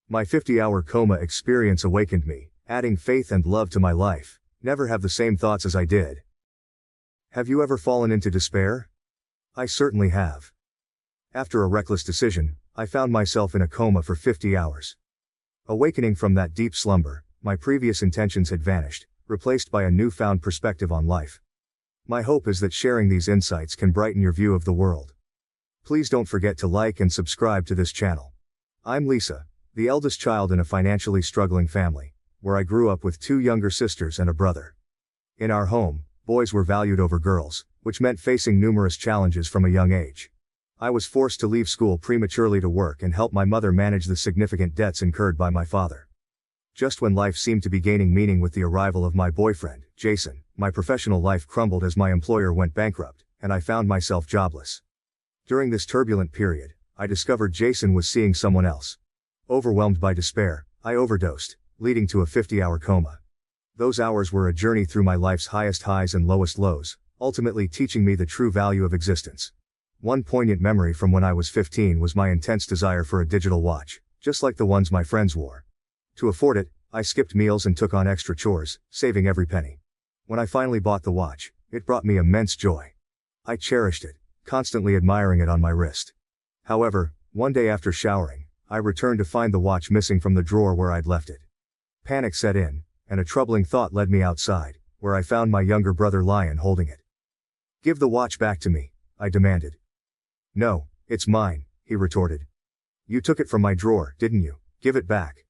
Speaker 1: My 50-hour coma experience awakened me, adding faith and love to my life. Never have the same thoughts as I did. Have you ever fallen into despair? I certainly have. After a reckless decision, I found myself in a coma for 50 hours. Awakening from that deep slumber, my previous intentions had vanished, replaced by a newfound perspective on life. My hope is that sharing these insights can brighten your view of the world. Please don't forget to like and subscribe to this channel. I'm Lisa, the eldest child in a financially struggling family, where I grew up with 2 younger sisters and a brother. In our home, boys were valued over girls, which meant facing numerous challenges from a young age. I was forced to leave school prematurely to work and help my mother manage the significant debts incurred by my father. Just when life seemed to be gaining meaning with the arrival of my boyfriend, Jason, my professional life crumbled as my employer went bankrupt, and I found myself jobless. During this turbulent period, I discovered Jason was seeing someone else. Overwhelmed by despair, I overdosed, leading to a 50-hour coma. Those hours were a journey through my life's highest highs and lowest lows, ultimately teaching me the true value of existence. One poignant memory from when I was 15 was my intense desire for a digital watch, just like the ones my friends wore. To afford it, I skipped meals and took on extra chores, saving every penny. When I finally bought the watch, it brought me immense joy. I cherished it, constantly admiring it on my wrist. However, one day after showering, I returned to find the watch missing from the drawer where I'd left it. Panic set in, and a troubling thought led me outside, where I found my younger brother Lion holding it. "Give the watch back to me," I demanded. "No, it's mine," he retorted. "You took it from my drawer, didn't you? Give it back."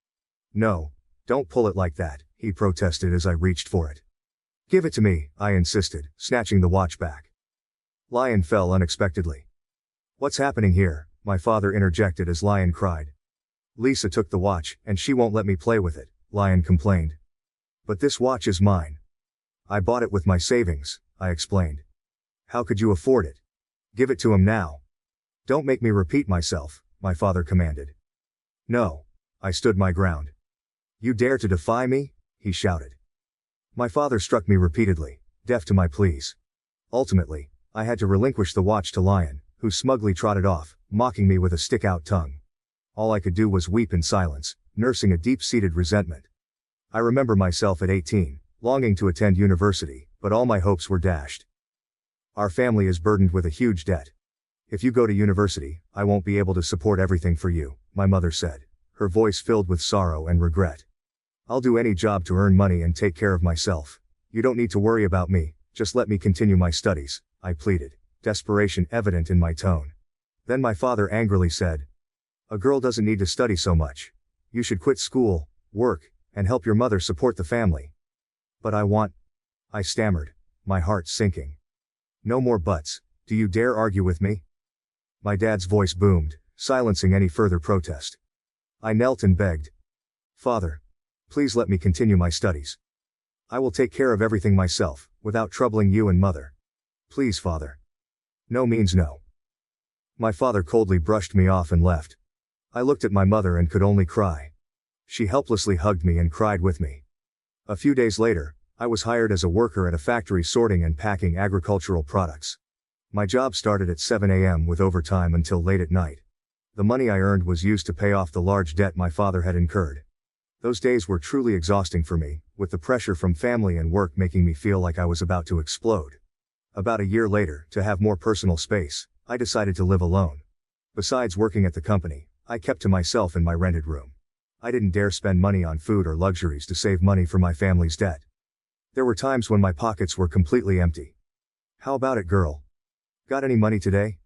Speaker 1: "No, don't pull it like that," he protested as I reached for it. "Give it to me," I insisted, snatching the watch back. Lion fell unexpectedly. "What's happening here?" my father interjected as Lion cried. "Lisa took the watch, and she won't let me play with it," Lion complained. "But this watch is mine. I bought it with my savings," I explained. "How could you afford it? Give it to him now." "Don't make me repeat myself," my father commanded. "No." I stood my ground. "You dare to defy me?" he shouted. My father struck me repeatedly, deaf to my pleas. Ultimately, I had to relinquish the watch to Lion, who smugly trotted off, mocking me with a stick-out tongue. All I could do was weep in silence, nursing a deep-seated resentment. I remember myself at 18, longing to attend university, but all my hopes were dashed. "Our family is burdened with a huge debt. If you go to university, I won't be able to support everything for you," my mother said, her voice filled with sorrow and regret. "I'll do any job to earn money and take care of myself. You don't need to worry about me, just let me continue my studies," I pleaded, desperation evident in my tone. Then my father angrily said, "A girl doesn't need to study so much. You should quit school, work, and help your mother support the family." "But I stammered, my heart sinking. "No more buts. Do you dare argue with me?" My dad's voice boomed, silencing any further protest. I knelt and begged. "Father, please let me continue my studies. I will take care of everything myself, without troubling you and mother. Please, Father." "No means no." My father coldly brushed me off and left. I looked at my mother and could only cry. She helplessly hugged me and cried with me. A few days later, I was hired as a worker at a factory sorting and packing agricultural products. My job started at 7 a.m. with overtime until late at night. The money I earned was used to pay off the large debt my father had incurred. Those days were truly exhausting for me, with the pressure from family and work making me feel like I was about to explode. About a year later, to have more personal space, I decided to live alone. Besides working at the company, I kept to myself in my rented room. I didn't dare spend money on food or luxuries to save money for my family's debt. There were times when my pockets were completely empty. "How about it, girl? Got any money today?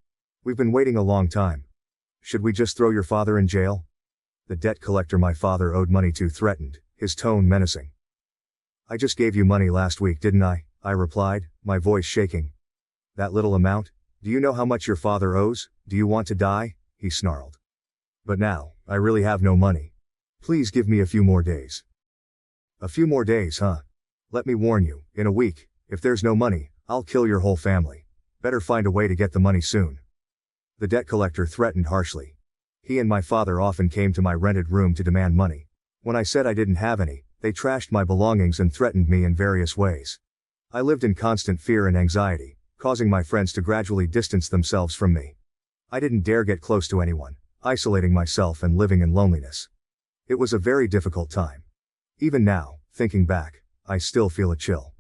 Speaker 1: We've been waiting a long time," Should we just throw your father in jail? The debt collector my father owed money to threatened, his tone menacing. I just gave you money last week, didn't I? I replied, my voice shaking. That little amount? Do you know how much your father owes? Do you want to die? He snarled. But now, I really have no money. Please give me a few more days. A few more days, huh? Let me warn you, in a week, if there's no money, I'll kill your whole family. Better find a way to get the money soon. The debt collector threatened harshly. He and my father often came to my rented room to demand money. When I said I didn't have any, they trashed my belongings and threatened me in various ways. I lived in constant fear and anxiety, causing my friends to gradually distance themselves from me. I didn't dare get close to anyone, isolating myself and living in loneliness. It was a very difficult time. Even now, thinking back, I still feel a chill.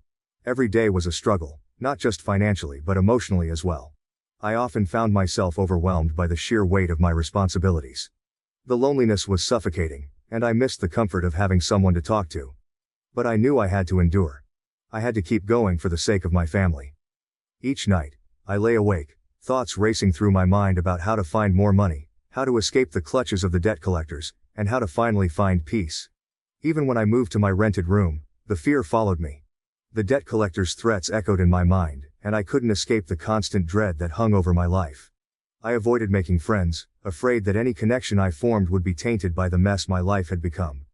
Speaker 1: Every day was a struggle, not just financially but emotionally as well. I often found myself overwhelmed by the sheer weight of my responsibilities. The loneliness was suffocating, and I missed the comfort of having someone to talk to. But I knew I had to endure. I had to keep going for the sake of my family. Each night, I lay awake, thoughts racing through my mind about how to find more money, how to escape the clutches of the debt collectors, and how to finally find peace. Even when I moved to my rented room, the fear followed me. The debt collector's threats echoed in my mind, and I couldn't escape the constant dread that hung over my life. I avoided making friends, afraid that any connection I formed would be tainted by the mess my life had become.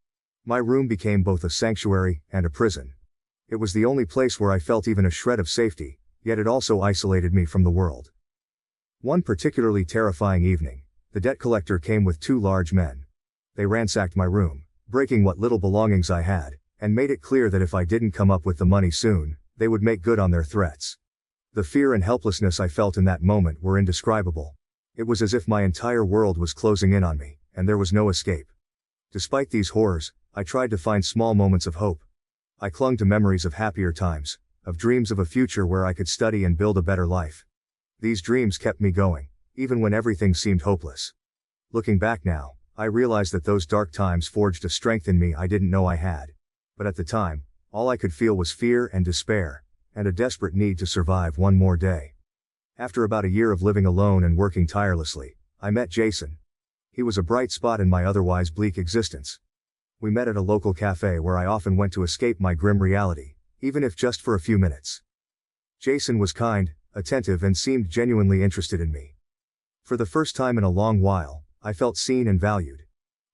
Speaker 1: My room became both a sanctuary and a prison. It was the only place where I felt even a shred of safety, yet it also isolated me from the world. One particularly terrifying evening, the debt collector came with two large men. They ransacked my room, breaking what little belongings I had, and made it clear that if I didn't come up with the money soon, they would make good on their threats. The fear and helplessness I felt in that moment were indescribable. It was as if my entire world was closing in on me, and there was no escape. Despite these horrors, I tried to find small moments of hope. I clung to memories of happier times, of dreams of a future where I could study and build a better life. These dreams kept me going, even when everything seemed hopeless. Looking back now, I realize that those dark times forged a strength in me I didn't know I had. But at the time, all I could feel was fear and despair, and a desperate need to survive one more day. After about a year of living alone and working tirelessly, I met Jason. He was a bright spot in my otherwise bleak existence. We met at a local cafe where I often went to escape my grim reality, even if just for a few minutes. Jason was kind, attentive, and seemed genuinely interested in me. For the first time in a long while, I felt seen and valued.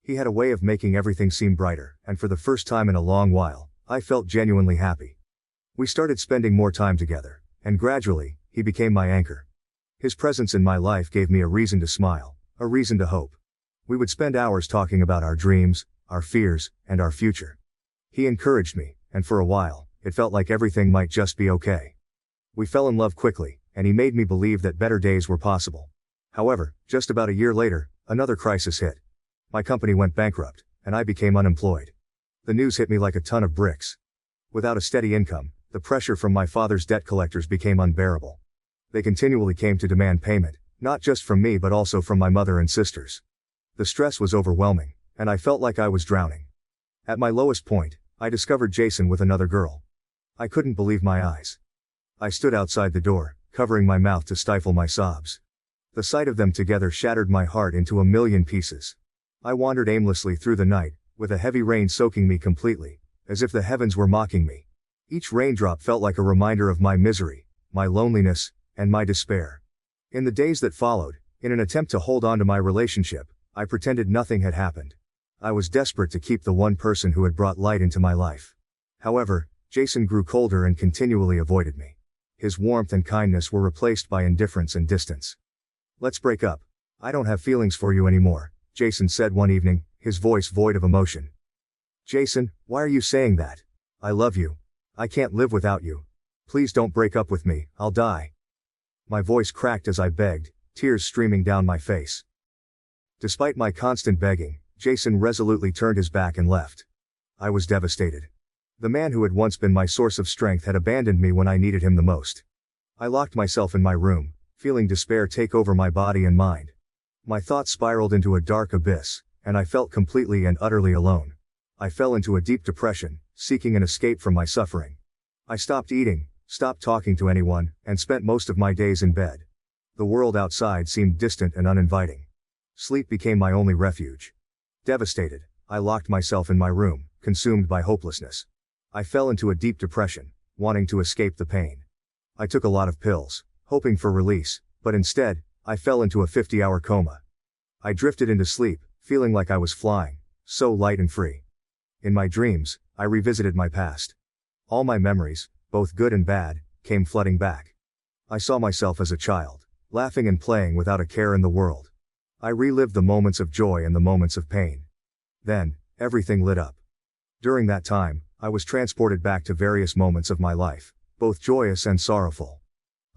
Speaker 1: He had a way of making everything seem brighter, and for the first time in a long while, I felt genuinely happy. We started spending more time together, and gradually, he became my anchor. His presence in my life gave me a reason to smile, a reason to hope. We would spend hours talking about our dreams, our fears, and our future. He encouraged me, and for a while, it felt like everything might just be okay. We fell in love quickly, and he made me believe that better days were possible. However, just about a year later, another crisis hit. My company went bankrupt, and I became unemployed. The news hit me like a ton of bricks. Without a steady income, the pressure from my father's debt collectors became unbearable. They continually came to demand payment, not just from me but also from my mother and sisters. The stress was overwhelming, and I felt like I was drowning. At my lowest point, I discovered Jason with another girl. I couldn't believe my eyes. I stood outside the door, covering my mouth to stifle my sobs. The sight of them together shattered my heart into a million pieces. I wandered aimlessly through the night, with a heavy rain soaking me completely, as if the heavens were mocking me. Each raindrop felt like a reminder of my misery, my loneliness, and my despair. In the days that followed, in an attempt to hold on to my relationship, I pretended nothing had happened. I was desperate to keep the one person who had brought light into my life. However, Jason grew colder and continually avoided me. His warmth and kindness were replaced by indifference and distance. "Let's break up. I don't have feelings for you anymore," Jason said one evening, his voice void of emotion. "Jason, why are you saying that? I love you. I can't live without you. Please don't break up with me, I'll die." My voice cracked as I begged, tears streaming down my face. Despite my constant begging, Jason resolutely turned his back and left. I was devastated. The man who had once been my source of strength had abandoned me when I needed him the most. I locked myself in my room, feeling despair take over my body and mind. My thoughts spiraled into a dark abyss, and I felt completely and utterly alone. I fell into a deep depression, seeking an escape from my suffering. I stopped eating, stopped talking to anyone, and spent most of my days in bed. The world outside seemed distant and uninviting. Sleep became my only refuge. Devastated, I locked myself in my room, consumed by hopelessness. I fell into a deep depression, wanting to escape the pain. I took a lot of pills, hoping for release, but instead, I fell into a 50-hour coma. I drifted into sleep, feeling like I was flying, so light and free. In my dreams, I revisited my past. All my memories, both good and bad, came flooding back. I saw myself as a child, laughing and playing without a care in the world. I relived the moments of joy and the moments of pain. Then, everything lit up. During that time, I was transported back to various moments of my life, both joyous and sorrowful.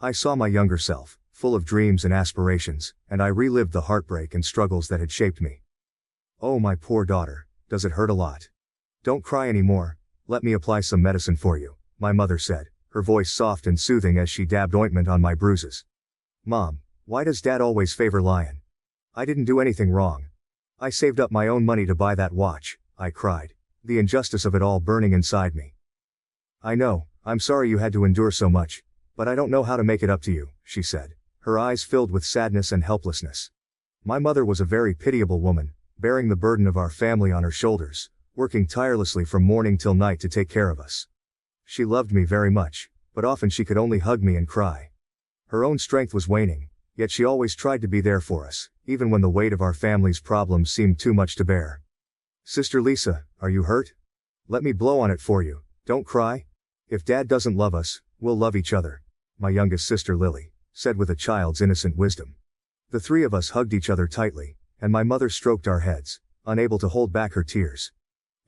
Speaker 1: I saw my younger self, full of dreams and aspirations, and I relived the heartbreak and struggles that had shaped me. Oh, my poor daughter, does it hurt a lot? Don't cry anymore, let me apply some medicine for you, my mother said, her voice soft and soothing as she dabbed ointment on my bruises. Mom, why does Dad always favor Lion? I didn't do anything wrong. I saved up my own money to buy that watch, I cried, the injustice of it all burning inside me. I know, I'm sorry you had to endure so much, but I don't know how to make it up to you, she said, her eyes filled with sadness and helplessness. My mother was a very pitiable woman, bearing the burden of our family on her shoulders, working tirelessly from morning till night to take care of us. She loved me very much, but often she could only hug me and cry. Her own strength was waning, yet she always tried to be there for us, even when the weight of our family's problems seemed too much to bear. Sister Lisa, are you hurt? Let me blow on it for you, don't cry. If Dad doesn't love us, we'll love each other, my youngest sister Lily said with a child's innocent wisdom. The three of us hugged each other tightly, and my mother stroked our heads, unable to hold back her tears.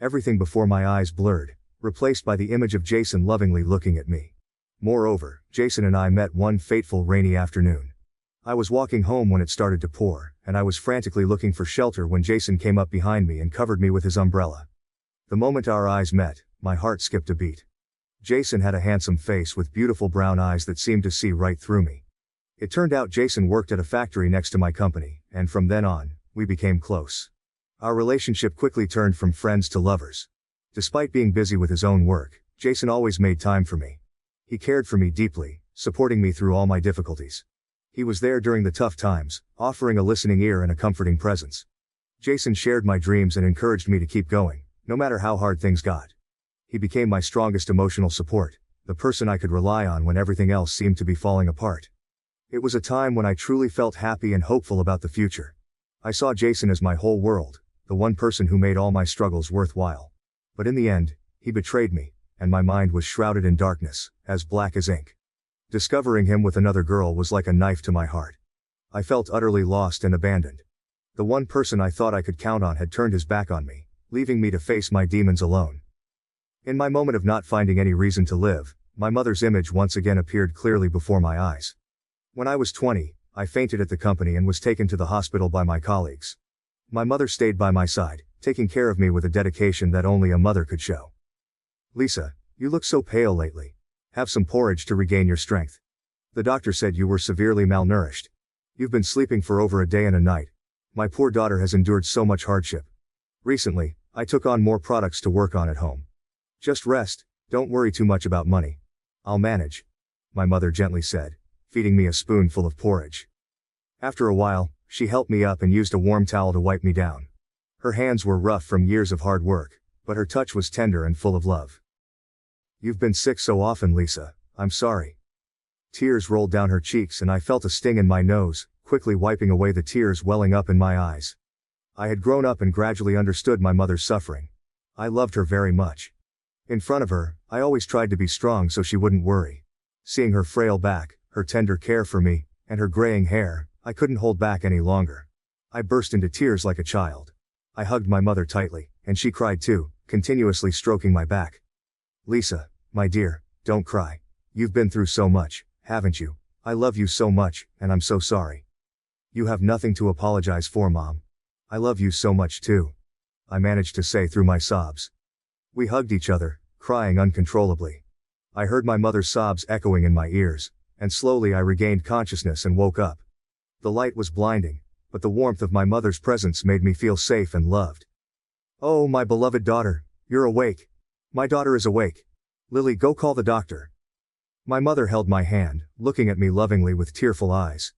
Speaker 1: Everything before my eyes blurred, replaced by the image of Jason lovingly looking at me. Moreover, Jason and I met one fateful rainy afternoon. I was walking home when it started to pour, and I was frantically looking for shelter when Jason came up behind me and covered me with his umbrella. The moment our eyes met, my heart skipped a beat. Jason had a handsome face with beautiful brown eyes that seemed to see right through me. It turned out Jason worked at a factory next to my company, and from then on, we became close. Our relationship quickly turned from friends to lovers. Despite being busy with his own work, Jason always made time for me. He cared for me deeply, supporting me through all my difficulties. He was there during the tough times, offering a listening ear and a comforting presence. Jason shared my dreams and encouraged me to keep going, no matter how hard things got. He became my strongest emotional support, the person I could rely on when everything else seemed to be falling apart. It was a time when I truly felt happy and hopeful about the future. I saw Jason as my whole world, the one person who made all my struggles worthwhile. But in the end, he betrayed me, and my mind was shrouded in darkness, as black as ink. Discovering him with another girl was like a knife to my heart. I felt utterly lost and abandoned. The one person I thought I could count on had turned his back on me, leaving me to face my demons alone. In my moment of not finding any reason to live, my mother's image once again appeared clearly before my eyes. When I was 20, I fainted at the company and was taken to the hospital by my colleagues. My mother stayed by my side, taking care of me with a dedication that only a mother could show. Lisa, you look so pale lately. Have some porridge to regain your strength. The doctor said you were severely malnourished. You've been sleeping for over a day and a night. My poor daughter has endured so much hardship. Recently, I took on more products to work on at home. Just rest, don't worry too much about money. I'll manage, my mother gently said, feeding me a spoonful of porridge. After a while, she helped me up and used a warm towel to wipe me down. Her hands were rough from years of hard work, but her touch was tender and full of love. You've been sick so often, Lisa, I'm sorry. Tears rolled down her cheeks and I felt a sting in my nose, quickly wiping away the tears welling up in my eyes. I had grown up and gradually understood my mother's suffering. I loved her very much. In front of her, I always tried to be strong so she wouldn't worry. Seeing her frail back, her tender care for me, and her graying hair, I couldn't hold back any longer. I burst into tears like a child. I hugged my mother tightly, and she cried too, continuously stroking my back. Lisa, my dear, don't cry. You've been through so much, haven't you? I love you so much, and I'm so sorry. You have nothing to apologize for, Mom. I love you so much too. I managed to say through my sobs. We hugged each other, crying uncontrollably. I heard my mother's sobs echoing in my ears, and slowly I regained consciousness and woke up. The light was blinding, but the warmth of my mother's presence made me feel safe and loved. Oh, my beloved daughter, you're awake. My daughter is awake. Lily, go call the doctor. My mother held my hand, looking at me lovingly with tearful eyes.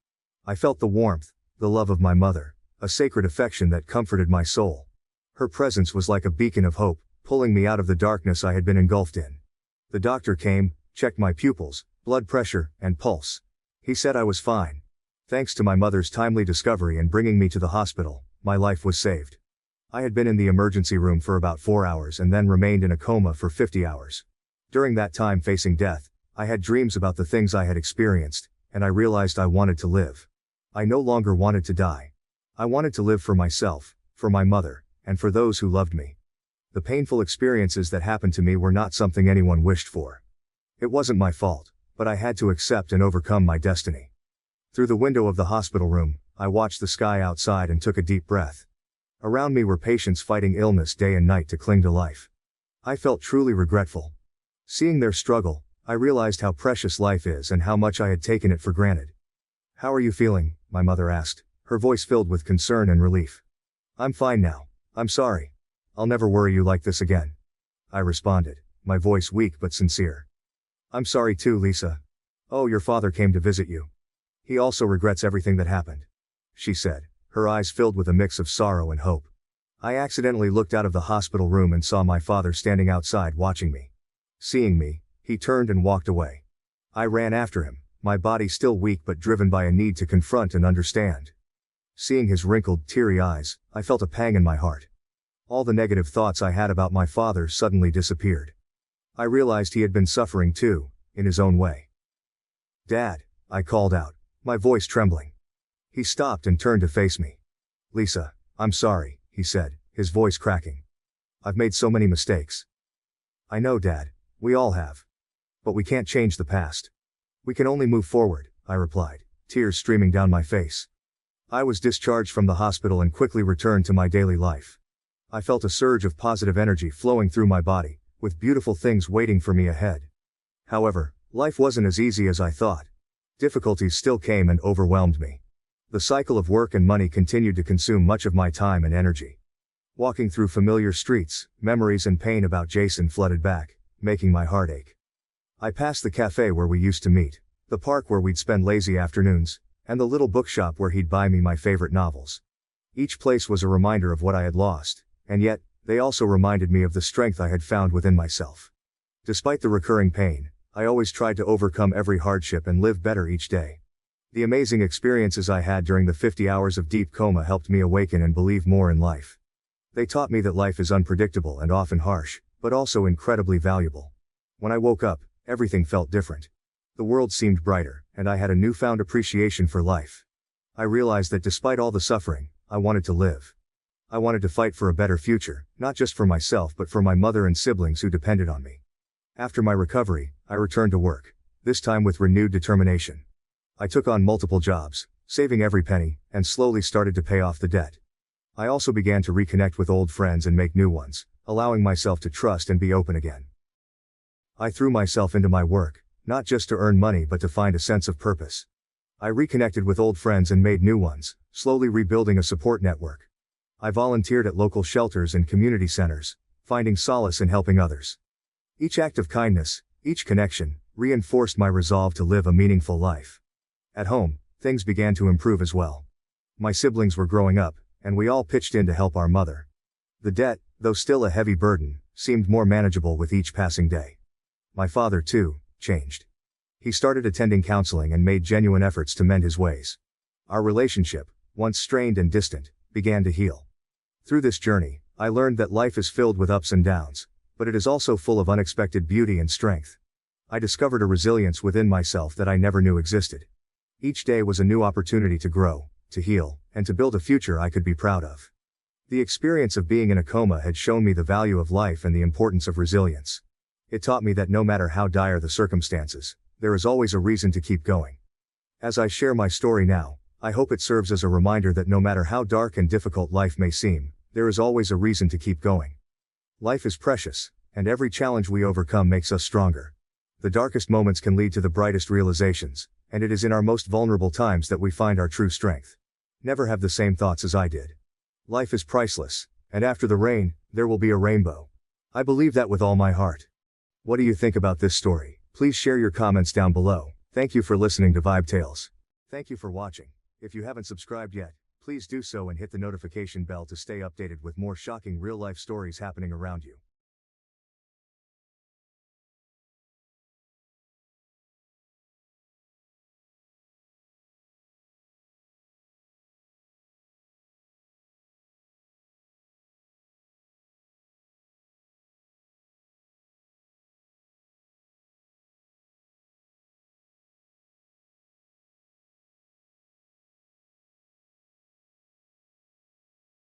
Speaker 1: I felt the warmth, the love of my mother, a sacred affection that comforted my soul. Her presence was like a beacon of hope, pulling me out of the darkness I had been engulfed in. The doctor came, checked my pupils, blood pressure, and pulse. He said I was fine. Thanks to my mother's timely discovery and bringing me to the hospital, my life was saved. I had been in the emergency room for about 4 hours and then remained in a coma for 50 hours. During that time facing death, I had dreams about the things I had experienced, and I realized I wanted to live. I no longer wanted to die. I wanted to live for myself, for my mother, and for those who loved me. The painful experiences that happened to me were not something anyone wished for. It wasn't my fault, but I had to accept and overcome my destiny. Through the window of the hospital room, I watched the sky outside and took a deep breath. Around me were patients fighting illness day and night to cling to life. I felt truly regretful. Seeing their struggle, I realized how precious life is and how much I had taken it for granted. "How are you feeling?" my mother asked, her voice filled with concern and relief. "I'm fine now. I'm sorry. I'll never worry you like this again," I responded, my voice weak but sincere. "I'm sorry too, Lisa. Oh, your father came to visit you. He also regrets everything that happened," she said, her eyes filled with a mix of sorrow and hope. I accidentally looked out of the hospital room and saw my father standing outside watching me. Seeing me, he turned and walked away. I ran after him, my body still weak but driven by a need to confront and understand. Seeing his wrinkled, teary eyes, I felt a pang in my heart. All the negative thoughts I had about my father suddenly disappeared. I realized he had been suffering too, in his own way. "Dad," I called out, my voice trembling. He stopped and turned to face me. "Lisa, I'm sorry," he said, his voice cracking. "I've made so many mistakes." "I know, Dad, we all have. But we can't change the past. We can only move forward," I replied, tears streaming down my face. I was discharged from the hospital and quickly returned to my daily life. I felt a surge of positive energy flowing through my body, with beautiful things waiting for me ahead. However, life wasn't as easy as I thought. Difficulties still came and overwhelmed me. The cycle of work and money continued to consume much of my time and energy. Walking through familiar streets, memories and pain about Jason flooded back, making my heart ache. I passed the cafe where we used to meet, the park where we'd spend lazy afternoons, and the little bookshop where he'd buy me my favorite novels. Each place was a reminder of what I had lost, and yet, they also reminded me of the strength I had found within myself. Despite the recurring pain, I always tried to overcome every hardship and live better each day. The amazing experiences I had during the 50 hours of deep coma helped me awaken and believe more in life. They taught me that life is unpredictable and often harsh, but also incredibly valuable. When I woke up, everything felt different. The world seemed brighter, and I had a newfound appreciation for life. I realized that despite all the suffering, I wanted to live. I wanted to fight for a better future, not just for myself but for my mother and siblings who depended on me. After my recovery, I returned to work, this time with renewed determination. I took on multiple jobs, saving every penny, and slowly started to pay off the debt. I also began to reconnect with old friends and make new ones, allowing myself to trust and be open again. I threw myself into my work, not just to earn money but to find a sense of purpose. I reconnected with old friends and made new ones, slowly rebuilding a support network. I volunteered at local shelters and community centers, finding solace in helping others. Each act of kindness, each connection, reinforced my resolve to live a meaningful life. At home, things began to improve as well. My siblings were growing up, and we all pitched in to help our mother. The debt, though still a heavy burden, seemed more manageable with each passing day. My father, too, changed. He started attending counseling and made genuine efforts to mend his ways. Our relationship, once strained and distant, began to heal. Through this journey, I learned that life is filled with ups and downs, but it is also full of unexpected beauty and strength. I discovered a resilience within myself that I never knew existed. Each day was a new opportunity to grow, to heal, and to build a future I could be proud of. The experience of being in a coma had shown me the value of life and the importance of resilience. It taught me that no matter how dire the circumstances, there is always a reason to keep going. As I share my story now, I hope it serves as a reminder that no matter how dark and difficult life may seem, there is always a reason to keep going. Life is precious, and every challenge we overcome makes us stronger. The darkest moments can lead to the brightest realizations, and it is in our most vulnerable times that we find our true strength. Never have the same thoughts as I did. Life is priceless, and after the rain, there will be a rainbow. I believe that with all my heart. What do you think about this story? Please share your comments down below. Thank you for listening to Vibe Tales. Thank you for watching. If you haven't subscribed yet, Please do so and hit the notification bell to stay updated with more shocking real-life stories happening around you.